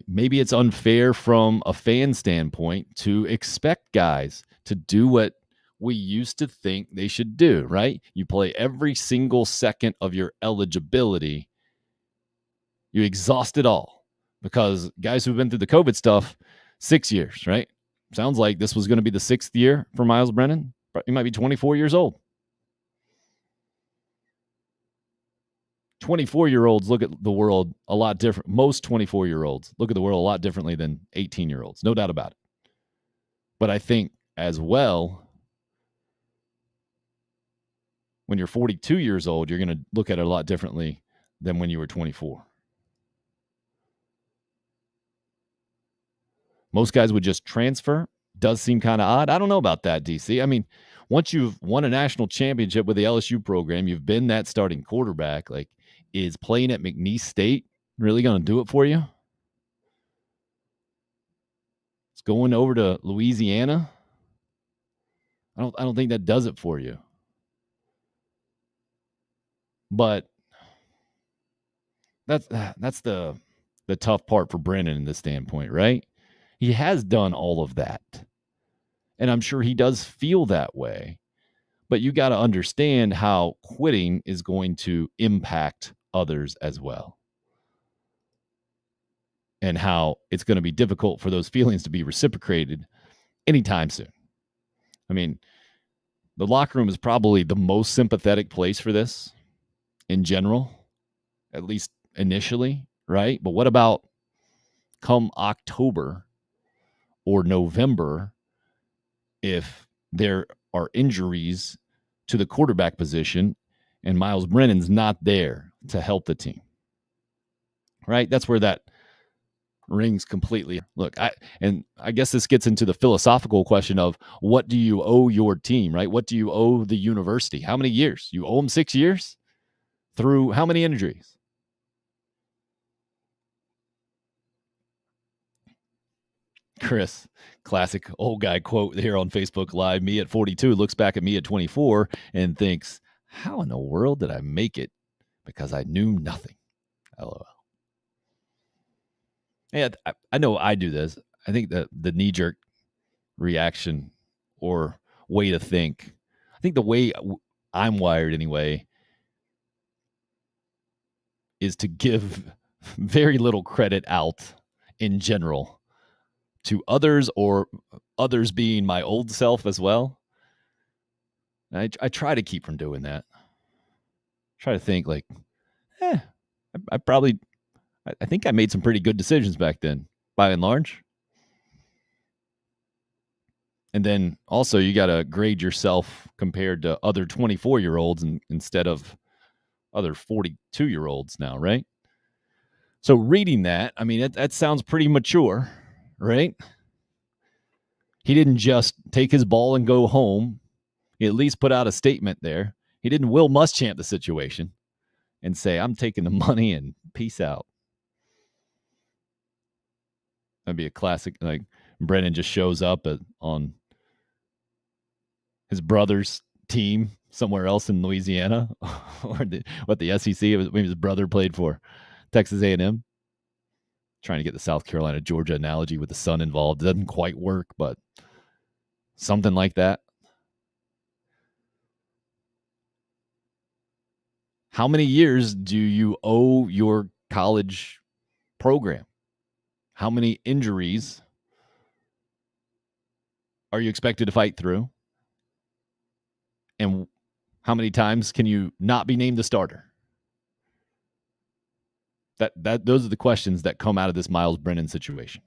Maybe it's unfair from a fan standpoint to expect guys to do what we used to think they should do, right? You play every single second of your eligibility. You exhaust it all because guys who've been through the COVID stuff, 6 years, right? Sounds like this was going to be the 6th year for Myles Brennan. He might be 24 years old. 24-year-olds look at the world a lot different. Most 24-year-olds look at the world a lot differently than 18-year-olds. No doubt about it. But I think as well, when you're 42 years old, you're going to look at it a lot differently than when you were 24. Most guys would just transfer. Does seem kind of odd. I don't know about that, DC. I mean, once you've won a national championship with the LSU program, you've been that starting quarterback. Like, is playing at McNeese State really going to do it for you? It's going over to Louisiana. I don't think that does it for you. But that's the tough part for Brennan in this standpoint, right? He has done all of that. And I'm sure he does feel that way. But you got to understand how quitting is going to impact others as well. And how it's going to be difficult for those feelings to be reciprocated anytime soon. I mean, the locker room is probably the most sympathetic place for this in general, at least initially, right? But what about come October or November if there are injuries to the quarterback position and Myles Brennan's not there to help the team, right? That's where that rings completely. Look, I guess this gets into the philosophical question of what do you owe your team, right? What do you owe the university? How many years? You owe them 6 years through how many injuries? Chris, classic old guy quote here on Facebook Live. Me at 42 looks back at me at 24 and thinks, how in the world did I make it? Because I knew nothing. LOL. Yeah, I know I do this. I think that the knee-jerk reaction or way to think, I think the way I'm wired anyway, is to give very little credit out in general to others, or others being my old self as well. I try to keep from doing that. Try to think like, I think I made some pretty good decisions back then, by and large. And then also you got to grade yourself compared to other 24-year-olds instead of other 42-year-olds now, right? So reading that, I mean, that sounds pretty mature, right? He didn't just take his ball and go home. He at least put out a statement there. He didn't Will Muschamp the situation and say, I'm taking the money and peace out. That'd be a classic. Like Brennan just shows up on his brother's team somewhere else in Louisiana, or the SEC. Maybe his brother played for Texas A&M. Trying to get the South Carolina Georgia analogy with the son involved. It doesn't quite work, but something like that. How many years do you owe your college program? How many injuries are you expected to fight through? And how many times can you not be named the starter? Those are the questions that come out of this Myles Brennan situation.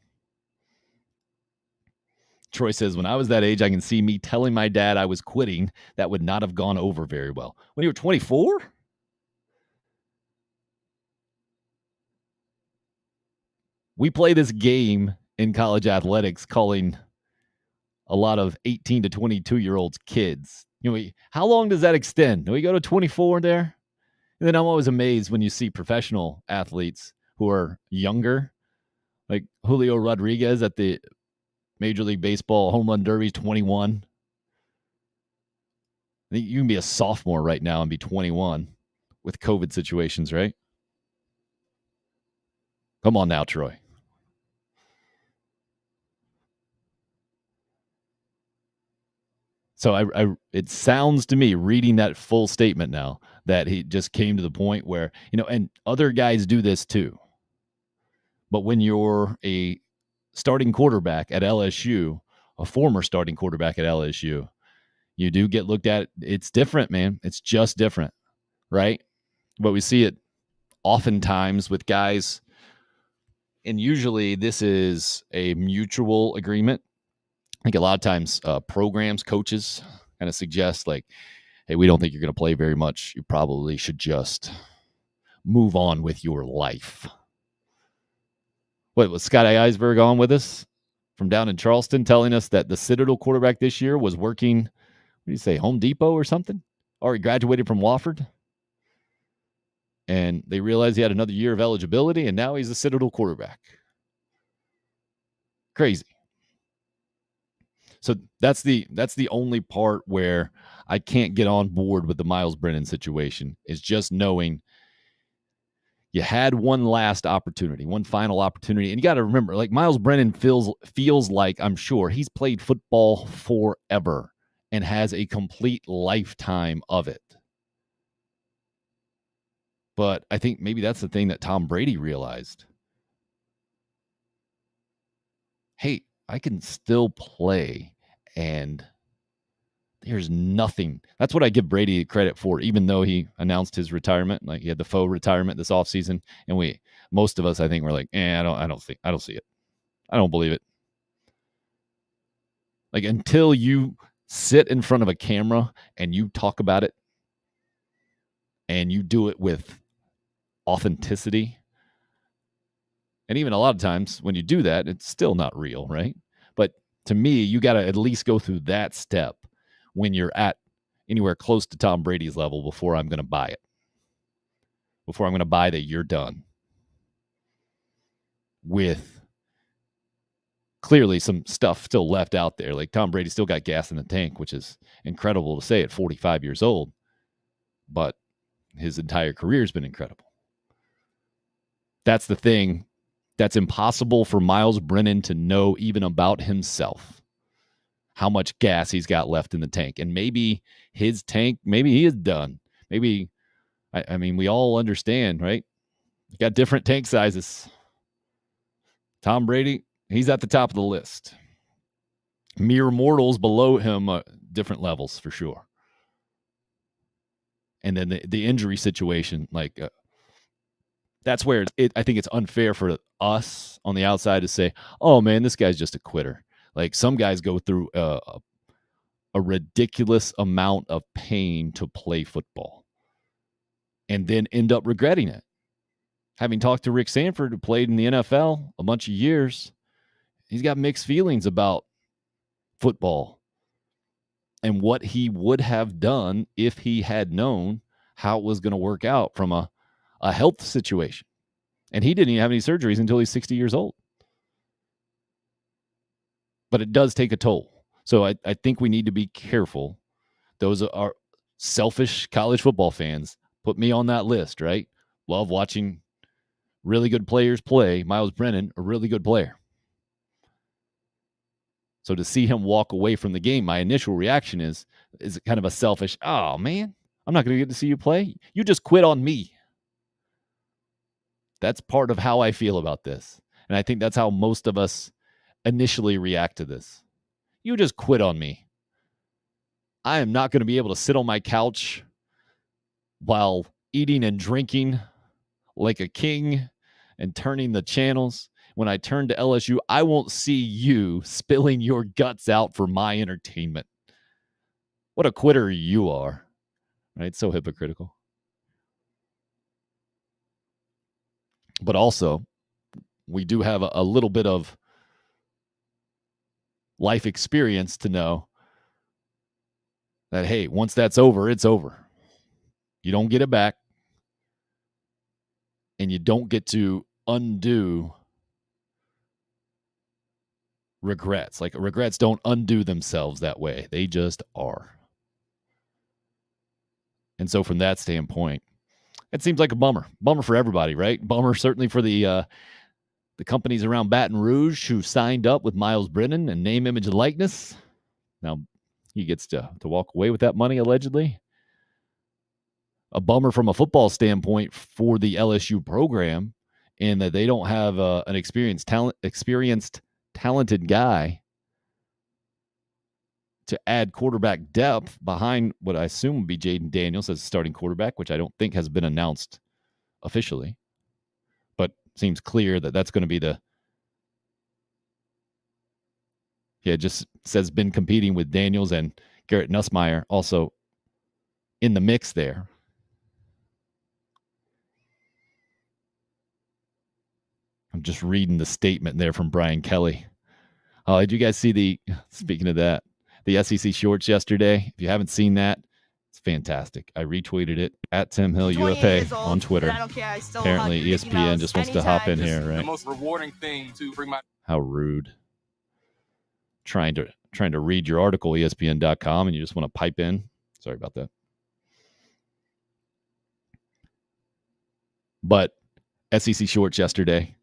Troy says, when I was that age, I can see me telling my dad I was quitting. That would not have gone over very well. When you were 24? We play this game in college athletics calling a lot of 18 to 22-year-olds kids. You know, how long does that extend? Do we go to 24 there? And then I'm always amazed when you see professional athletes who are younger, like Julio Rodriguez at the Major League Baseball Home Run Derby, 21. I think you can be a sophomore right now and be 21 with COVID situations, right? Come on now, Troy. So it sounds to me, reading that full statement now, that he just came to the point where, and other guys do this too. But when you're a starting quarterback at LSU, a former starting quarterback at LSU, you do get looked at. It's different, man. It's just different, right? But we see it oftentimes with guys, and usually this is a mutual agreement. I think a lot of times programs, coaches kind of suggest like, hey, we don't think you're going to play very much. You probably should just move on with your life. Was Scott Eisberg on with us from down in Charleston telling us that the Citadel quarterback this year was working, what do you say, Home Depot or something? Or he graduated from Wofford? And they realized he had another year of eligibility, and now he's a Citadel quarterback. Crazy. So that's the only part where I can't get on board with the Myles Brennan situation, is just knowing you had one last opportunity, one final opportunity. And you got to remember, like, Myles Brennan feels like, I'm sure, he's played football forever and has a complete lifetime of it. But I think maybe that's the thing that Tom Brady realized. Hey, I can still play, and there's nothing. That's what I give Brady credit for, even though he announced his retirement. Like, he had the faux retirement this offseason, and most of us, I think, were like, I don't see it. I don't believe it. Like, until you sit in front of a camera and you talk about it and you do it with authenticity, and even a lot of times when you do that, it's still not real, right? But to me, you got to at least go through that step when you're at anywhere close to Tom Brady's level before I'm going to buy it. Before I'm going to buy that you're done. With clearly some stuff still left out there. Like, Tom Brady still got gas in the tank, which is incredible to say at 45 years old. But his entire career has been incredible. That's the thing that's impossible for Myles Brennan to know even about himself. How much gas he's got left in the tank. And maybe his tank, maybe he is done. Maybe, I mean, we all understand, right? You got different tank sizes. Tom Brady, he's at the top of the list. Mere mortals below him, different levels for sure. And then the injury situation, like, that's where I think it's unfair for us on the outside to say, oh, man, this guy's just a quitter. Like, some guys go through a ridiculous amount of pain to play football and then end up regretting it. Having talked to Rick Sanford, who played in the NFL a bunch of years, he's got mixed feelings about football and what he would have done if he had known how it was going to work out from a health situation. And he didn't even have any surgeries until he's 60 years old. But it does take a toll. So I think we need to be careful. Those are selfish college football fans. Put me on that list, right? Love watching really good players play. Myles Brennan, a really good player. So to see him walk away from the game, my initial reaction is kind of a selfish, oh, man, I'm not going to get to see you play. You just quit on me. That's part of how I feel about this. And I think that's how most of us initially react to this. You just quit on me. I am not going to be able to sit on my couch while eating and drinking like a king and turning the channels. When I turn to LSU, I won't see you spilling your guts out for my entertainment. What a quitter you are. Right? So hypocritical. But also, we do have a little bit of life experience to know that, hey, once that's over, it's over. You don't get it back. and you don't get to undo regrets. Like, regrets don't undo themselves that way. They just are. And so from that standpoint, it seems like a bummer. Bummer for everybody, right? Bummer certainly for the companies around Baton Rouge who signed up with Myles Brennan and name, image, and likeness. Now, he gets to walk away with that money, allegedly. A bummer from a football standpoint for the LSU program, in that they don't have an experienced, talented guy to add quarterback depth behind what I assume would be Jaden Daniels as starting quarterback, which I don't think has been announced officially, but seems clear that that's going to be it just says been competing with Daniels and Garrett Nussmeier also in the mix there. I'm just reading the statement there from Brian Kelly. Oh, did you guys see speaking of that, the SEC shorts yesterday? If you haven't seen that, it's fantastic. I retweeted it at Tim Hill UFA on Twitter. Apparently ESPN just wants to hop in here, right? The most rewarding thing to bring my... How rude. Trying to read your article, ESPN.com, and you just want to pipe in. Sorry about that. But SEC shorts yesterday,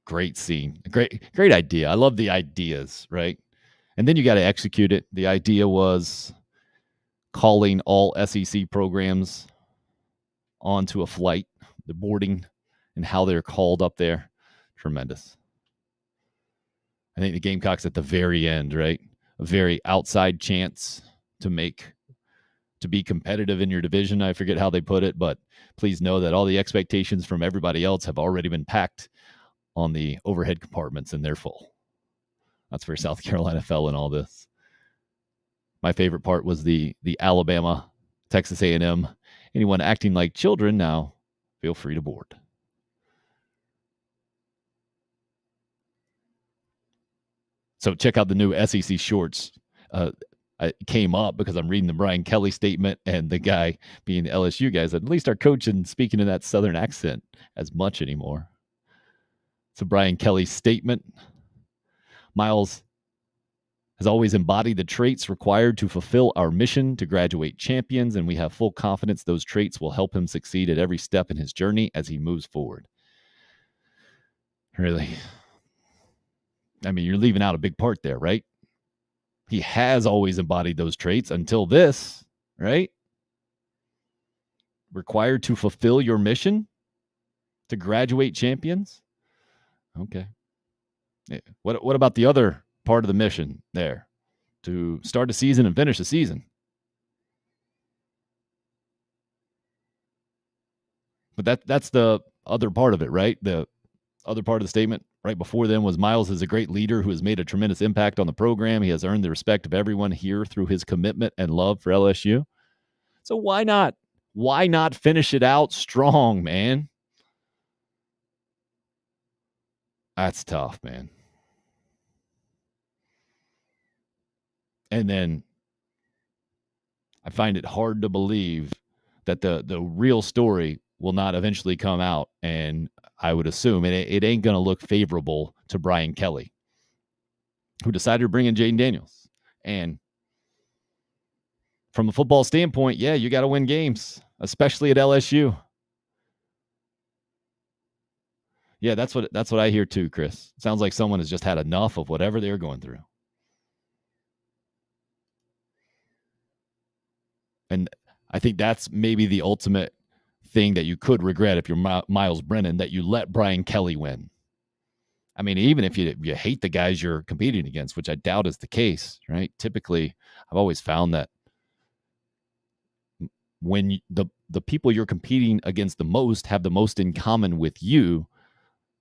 great scene. Great idea. I love the ideas, right? And then you got to execute it. The idea was calling all SEC programs onto a flight, the boarding and how they're called up there. Tremendous. I think the Gamecocks at the very end, right? A very outside chance to be competitive in your division. I forget how they put it, but please know that all the expectations from everybody else have already been packed on the overhead compartments, and they're full. That's where South Carolina fell in all this. My favorite part was the Alabama, Texas A&M. Anyone acting like children now, feel free to board. So check out the new SEC shorts. I came up because I'm reading the Brian Kelly statement, and the guy being the LSU guy said, at least our coach isn't speaking in that Southern accent as much anymore. So Brian Kelly's statement, Myles has always embodied the traits required to fulfill our mission to graduate champions, and we have full confidence those traits will help him succeed at every step in his journey as he moves forward. Really? I mean, you're leaving out a big part there, right? He has always embodied those traits until this, right? Required to fulfill your mission to graduate champions? Okay. What about the other part of the mission there? To start a season and finish a season. But that's the other part of it, right? The other part of the statement right before them was Myles is a great leader who has made a tremendous impact on the program. He has earned the respect of everyone here through his commitment and love for LSU. So why not? Why not finish it out strong, man? That's tough, man. And then I find it hard to believe that the real story will not eventually come out, and I would assume it ain't going to look favorable to Brian Kelly, who decided to bring in Jaden Daniels. And from a football standpoint, yeah, you got to win games, especially at LSU. Yeah, that's what I hear too, Chris. Sounds like someone has just had enough of whatever they're going through. And I think that's maybe the ultimate thing that you could regret if you're Myles Brennan, that you let Brian Kelly win. I mean, even if you hate the guys you're competing against, which I doubt is the case, right? Typically, I've always found that when the people you're competing against the most have the most in common with you,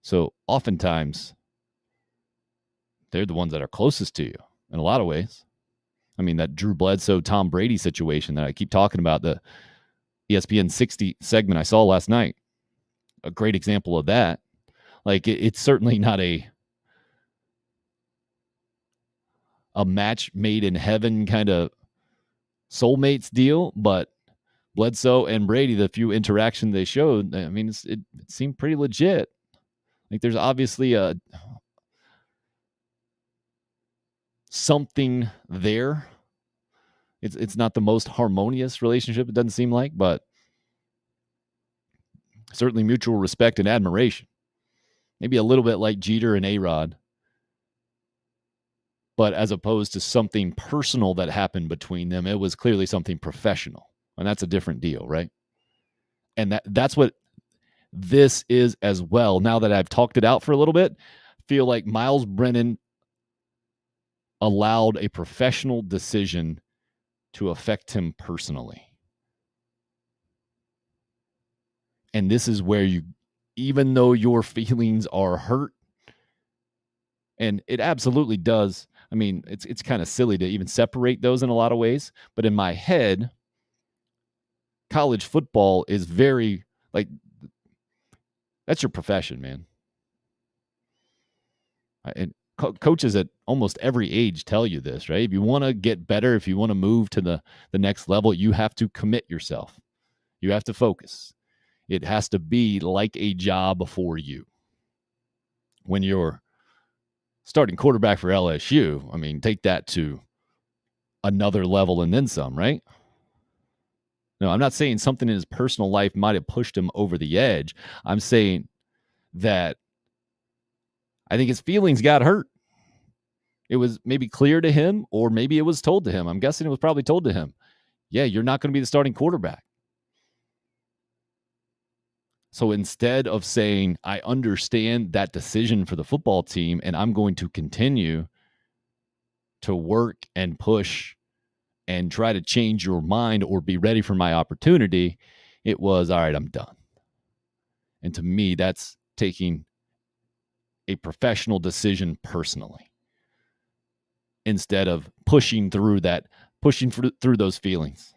so oftentimes they're the ones that are closest to you in a lot of ways. I mean, that Drew Bledsoe, Tom Brady situation that I keep talking about, the ESPN 60 segment I saw last night, a great example of that. Like, it's certainly not a match made in heaven kind of soulmates deal, but Bledsoe and Brady, the few interaction they showed, I mean, it seemed pretty legit. Like there's obviously something there. It's not the most harmonious relationship, it doesn't seem like, but certainly mutual respect and admiration. Maybe a little bit like Jeter and A-Rod, but as opposed to something personal that happened between them, it was clearly something professional, and that's a different deal, right? And that's what this is as well. Now that I've talked it out for a little bit, I feel like Myles Brennan allowed a professional decision to affect him personally. And this is where even though your feelings are hurt, and it absolutely does, I mean, it's kind of silly to even separate those in a lot of ways, but in my head, college football is very, like, that's your profession, man. And coaches at almost every age tell you this, right? If you want to get better, if you want to move to the next level, you have to commit yourself. You have to focus. It has to be like a job for you. When you're starting quarterback for LSU, I mean, take that to another level and then some, right? No, I'm not saying something in his personal life might have pushed him over the edge. I'm saying that I think his feelings got hurt. It was maybe clear to him, or maybe it was told to him. I'm guessing it was probably told to him. Yeah, you're not going to be the starting quarterback. So instead of saying, I understand that decision for the football team, and I'm going to continue to work and push and try to change your mind or be ready for my opportunity, it was, all right, I'm done. And to me, that's taking a professional decision personally, instead of pushing through those feelings,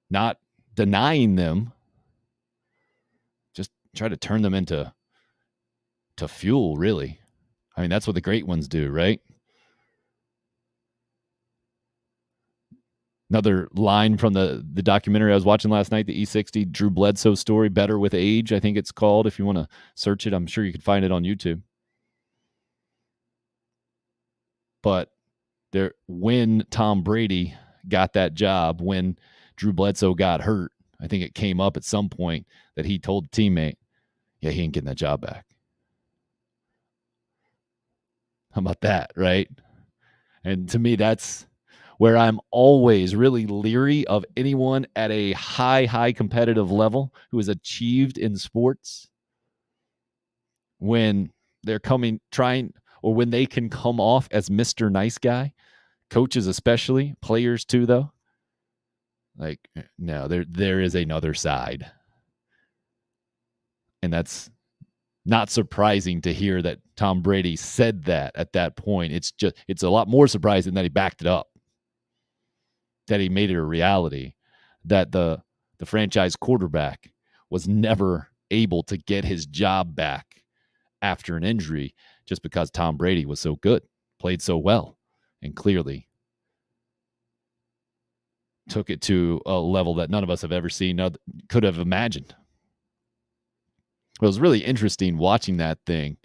not denying them, just try to turn them into fuel, really. I mean, that's what the great ones do, right? Another line from the documentary I was watching last night, the E60 Drew Bledsoe story, Better with Age, I think it's called. If you want to search it, I'm sure you can find it on YouTube. But when Tom Brady got that job, when Drew Bledsoe got hurt, I think it came up at some point that he told the teammate, yeah, he ain't getting that job back. How about that, right? And to me, that's where I'm always really leery of anyone at a high competitive level who has achieved in sports, when they're or when they can come off as Mr. Nice Guy, coaches especially, players too, though. Like, no, there is another side. And that's not surprising to hear that Tom Brady said that at that point. It's a lot more surprising that he backed it up, that he made it a reality, that the franchise quarterback was never able to get his job back after an injury just because Tom Brady was so good, played so well, and clearly took it to a level that none of us have ever seen, could have imagined. It was really interesting watching that thing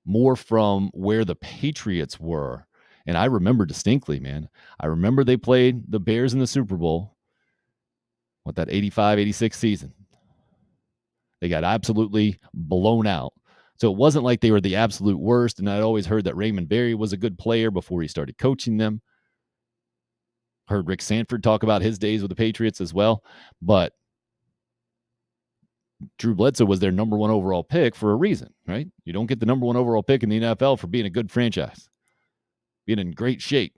more from where the Patriots were. And I remember distinctly, man. I remember they played the Bears in the Super Bowl, that 85-86 season. They got absolutely blown out. So it wasn't like they were the absolute worst. And I'd always heard that Raymond Berry was a good player before he started coaching them. Heard Rick Sanford talk about his days with the Patriots as well. But Drew Bledsoe was their number one overall pick for a reason, right? You don't get the number one overall pick in the NFL for being a good franchise, being in great shape.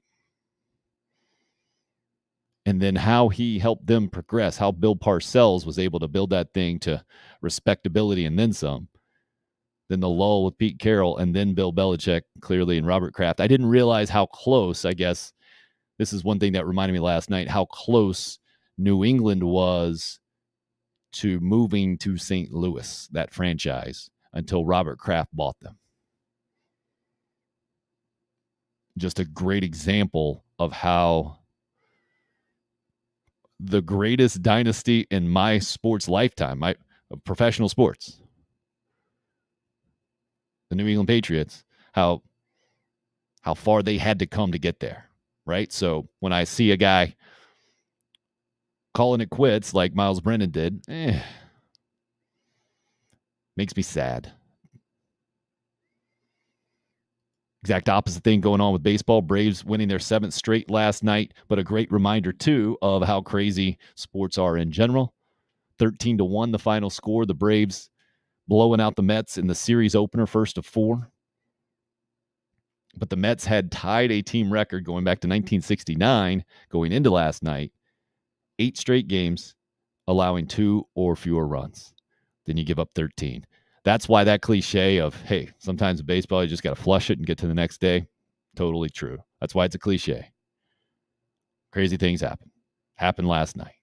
And then how he helped them progress, how Bill Parcells was able to build that thing to respectability and then some. Then the lull with Pete Carroll, and then Bill Belichick, clearly, and Robert Kraft. I didn't realize how close, I guess, this is one thing that reminded me last night, how close New England was to moving to St. Louis, that franchise, until Robert Kraft bought them. Just a great example of how the greatest dynasty in my sports lifetime, my professional sports. The New England Patriots, how far they had to come to get there, right? So when I see a guy calling it quits like Myles Brennan did, makes me sad. Exact opposite thing going on with baseball. Braves winning their 7th straight last night, but a great reminder, too, of how crazy sports are in general. 13-1, the final score. The Braves blowing out the Mets in the series opener, first of 4. But the Mets had tied a team record going back to 1969 going into last night. 8 straight games, allowing 2 or fewer runs. Then you give up 13. That's why that cliche of, hey, sometimes in baseball, you just got to flush it and get to the next day. Totally true. That's why it's a cliche. Crazy things happen. Happened last night.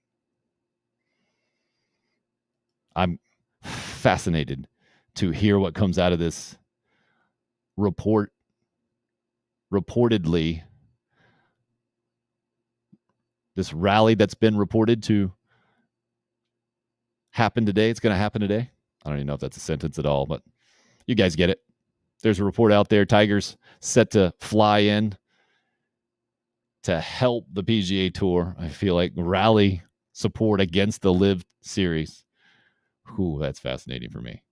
I'm fascinated to hear what comes out of this reportedly, this rally that's been reported to happen today. It's going to happen today. I don't even know if that's a sentence at all, but you guys get it. There's a report out there. Tigers set to fly in to help the PGA Tour. I feel like rally support against the Live Series. Ooh, that's fascinating for me.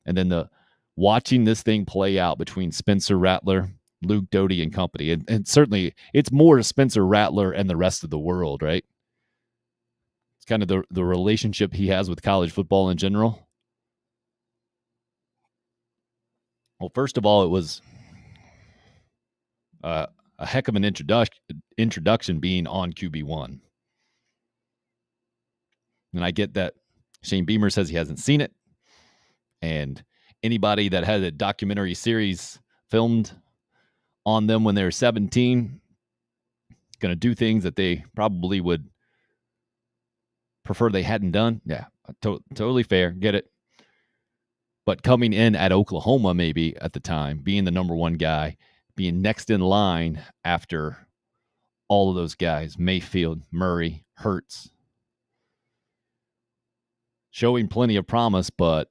And then watching this thing play out between Spencer Rattler, Luke Doty, and company. And certainly it's more Spencer Rattler and the rest of the world, right? It's kind of the relationship he has with college football in general. Well, first of all, it was a heck of an introduction being on QB1. And I get that Shane Beamer says he hasn't seen it. And anybody that had a documentary series filmed on them when they were 17 going to do things that they probably would prefer they hadn't done. Yeah, totally fair. Get it. But coming in at Oklahoma, maybe at the time, being the number 1 guy, being next in line after all of those guys, Mayfield, Murray, Hurts, showing plenty of promise, but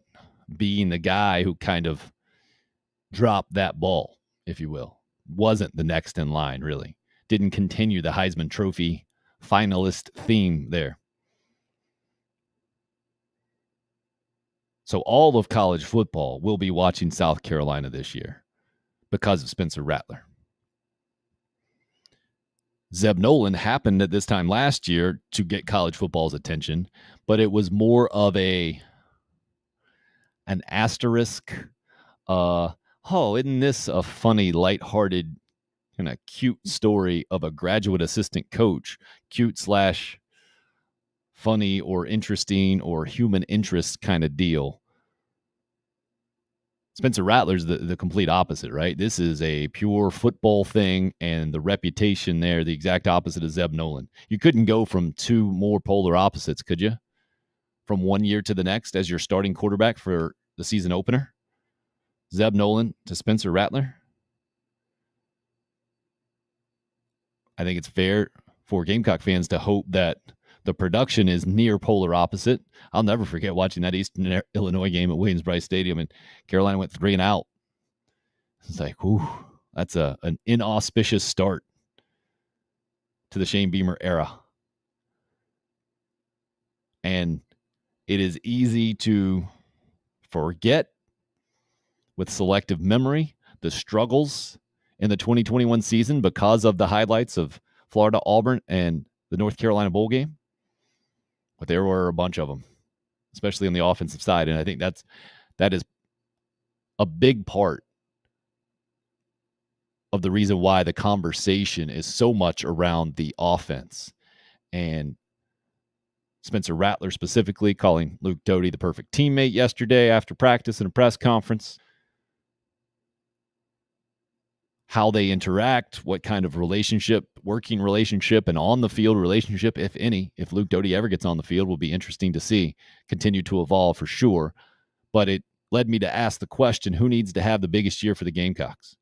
being the guy who kind of dropped that ball, if you will, wasn't the next in line, really. Didn't continue the Heisman Trophy finalist theme there. So all of college football will be watching South Carolina this year because of Spencer Rattler. Zeb Nolan happened at this time last year to get college football's attention, but it was more of an asterisk. Isn't this a funny, lighthearted, kind of cute story of a graduate assistant coach? Cute / funny or interesting or human interest kind of deal. Spencer Rattler's the complete opposite, right? This is a pure football thing, and the reputation there, the exact opposite of Zeb Nolan. You couldn't go from 2 more polar opposites, could you? From one year to the next as your starting quarterback for the season opener? Zeb Nolan to Spencer Rattler? I think it's fair for Gamecock fans to hope that the production is near polar opposite. I'll never forget watching that Eastern Illinois game at Williams-Brice Stadium, and Carolina went 3 and out. It's like, whew, that's an inauspicious start to the Shane Beamer era. And it is easy to forget with selective memory the struggles in the 2021 season because of the highlights of Florida, Auburn, and the North Carolina bowl game. But there were a bunch of them, especially on the offensive side. And I think that is a big part of the reason why the conversation is so much around the offense. And Spencer Rattler specifically calling Luke Doty the perfect teammate yesterday after practice and a press conference. How they interact, what kind of relationship, working relationship, and on-the-field relationship, if any, if Luke Doty ever gets on the field, will be interesting to see. Continue to evolve for sure. But it led me to ask the question, who needs to have the biggest year for the Gamecocks?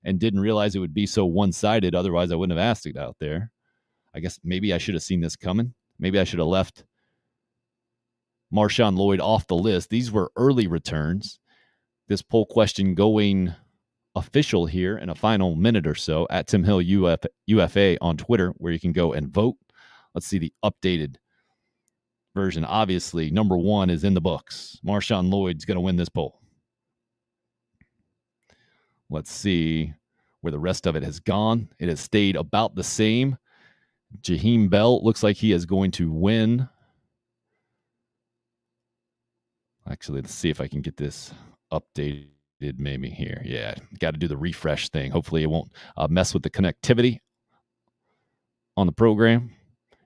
And didn't realize it would be so one-sided. Otherwise, I wouldn't have asked it out there. I guess maybe I should have seen this coming. Maybe I should have left Marshawn Lloyd off the list. These were early returns. This poll question going official here in a final minute or so at Tim Hill UFA on Twitter, where you can go and vote. Let's see the updated version. Obviously, number 1 is in the books. Marshawn Lloyd's going to win this poll. Let's see where the rest of it has gone. It has stayed about the same. Jaheim Bell looks like he is going to win. Actually, let's see if I can get this updated maybe here. Yeah, got to do the refresh thing. Hopefully it won't mess with the connectivity on the program.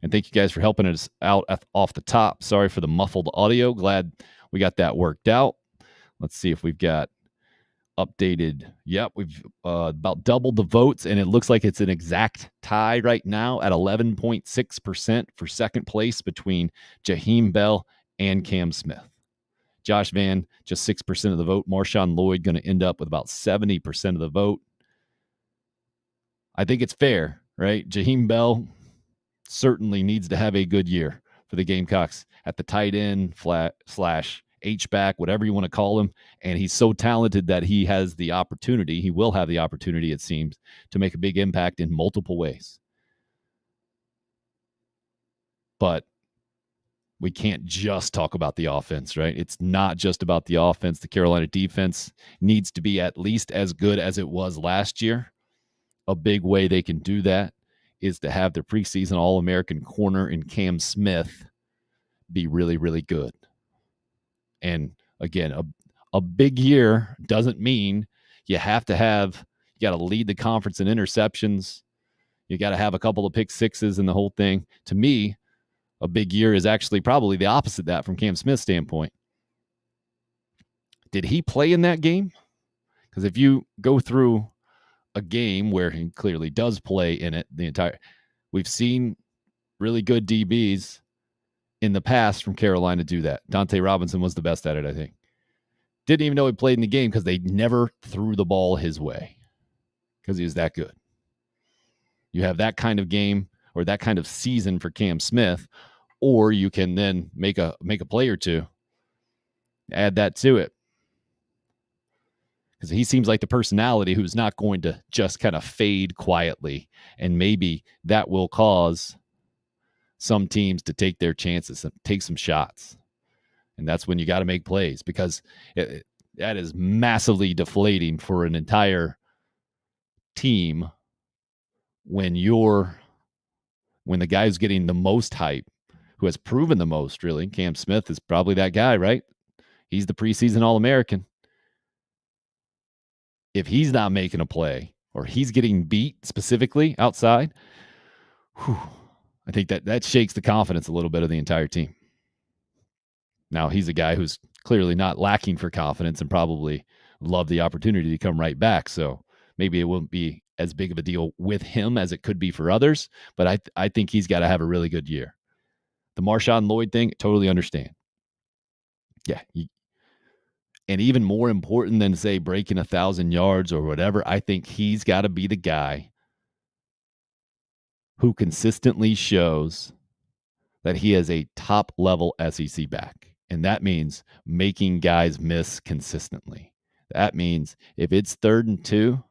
And thank you guys for helping us out off the top. Sorry for the muffled audio. Glad we got that worked out. Let's see if we've got updated. Yep, we've about doubled the votes, and it looks like it's an exact tie right now at 11.6% for second place between Jaheim Bell and Cam Smith. Josh Vann, just 6% of the vote. Marshawn Lloyd going to end up with about 70% of the vote. I think it's fair, right? Jaheim Bell certainly needs to have a good year for the Gamecocks at the tight end slash H-back, whatever you want to call him. And he's so talented that he has the opportunity, he will have the opportunity, it seems, to make a big impact in multiple ways. But we can't just talk about the offense, right? It's not just about the offense. The Carolina defense needs to be at least as good as it was last year. A big way they can do that is to have their preseason All-American corner in Cam Smith be really, really good. And again, a big year doesn't mean you got to lead the conference in interceptions. You got to have a couple of pick sixes and the whole thing. To me, a big year is actually probably the opposite of that from Cam Smith's standpoint. Did he play in that game? Because if you go through a game where he clearly does play in it, we've seen really good DBs in the past from Carolina do that. Dante Robinson was the best at it, I think. Didn't even know he played in the game because they never threw the ball his way because he was that good. You have that kind of game or that kind of season for Cam Smith, or you can then make a play or two, add that to it. Because he seems like the personality who's not going to just kind of fade quietly, and maybe that will cause some teams to take their chances and take some shots. And that's when you got to make plays, because that is massively deflating for an entire team when the guy who's getting the most hype, who has proven the most, really, Cam Smith is probably that guy, right? He's the preseason All-American. If he's not making a play or he's getting beat specifically outside, I think that shakes the confidence a little bit of the entire team. Now, he's a guy who's clearly not lacking for confidence and probably loved the opportunity to come right back. So maybe it won't be as big of a deal with him as it could be for others, but I think he's got to have a really good year. The Marshawn Lloyd thing, totally understand. Yeah. And even more important than, say, breaking 1,000 yards or whatever, I think he's got to be the guy who consistently shows that he is a top-level SEC back. And that means making guys miss consistently. That means if it's 3rd and 2,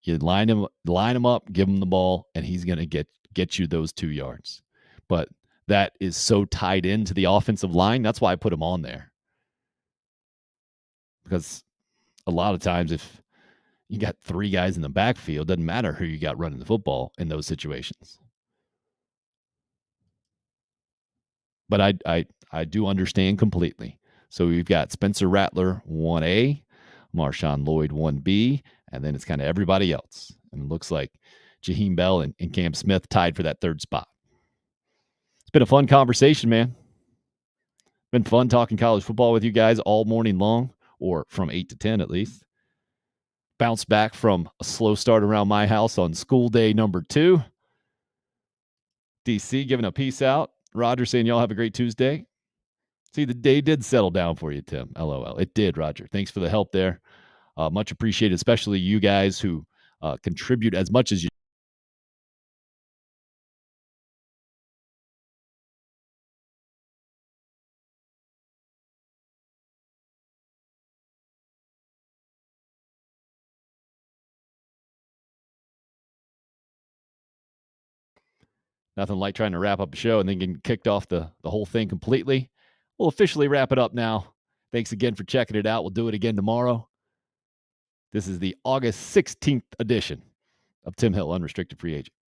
you line him up, give him the ball, and he's going to get you those 2 yards. But that is so tied into the offensive line. That's why I put him on there. Because a lot of times if you got 3 guys in the backfield, doesn't matter who you got running the football in those situations. But I do understand completely. So we've got Spencer Rattler 1A, Marshawn Lloyd 1B, and then it's kind of everybody else. And it looks like Jaheim Bell and Cam Smith tied for that 3rd spot. It's been a fun conversation, man. Been fun talking college football with you guys all morning long, or from 8 to 10 at least. Bounced back from a slow start around my house on school day number 2. DC giving a peace out. Roger saying y'all have a great Tuesday. See, the day did settle down for you, Tim. LOL. It did, Roger. Thanks for the help there. Much appreciated, especially you guys who contribute as much as you Nothing like trying to wrap up a show and then getting kicked off the whole thing completely. We'll officially wrap it up now. Thanks again for checking it out. We'll do it again tomorrow. This is the August 16th edition of Tim Hill, Unrestricted Free Agent.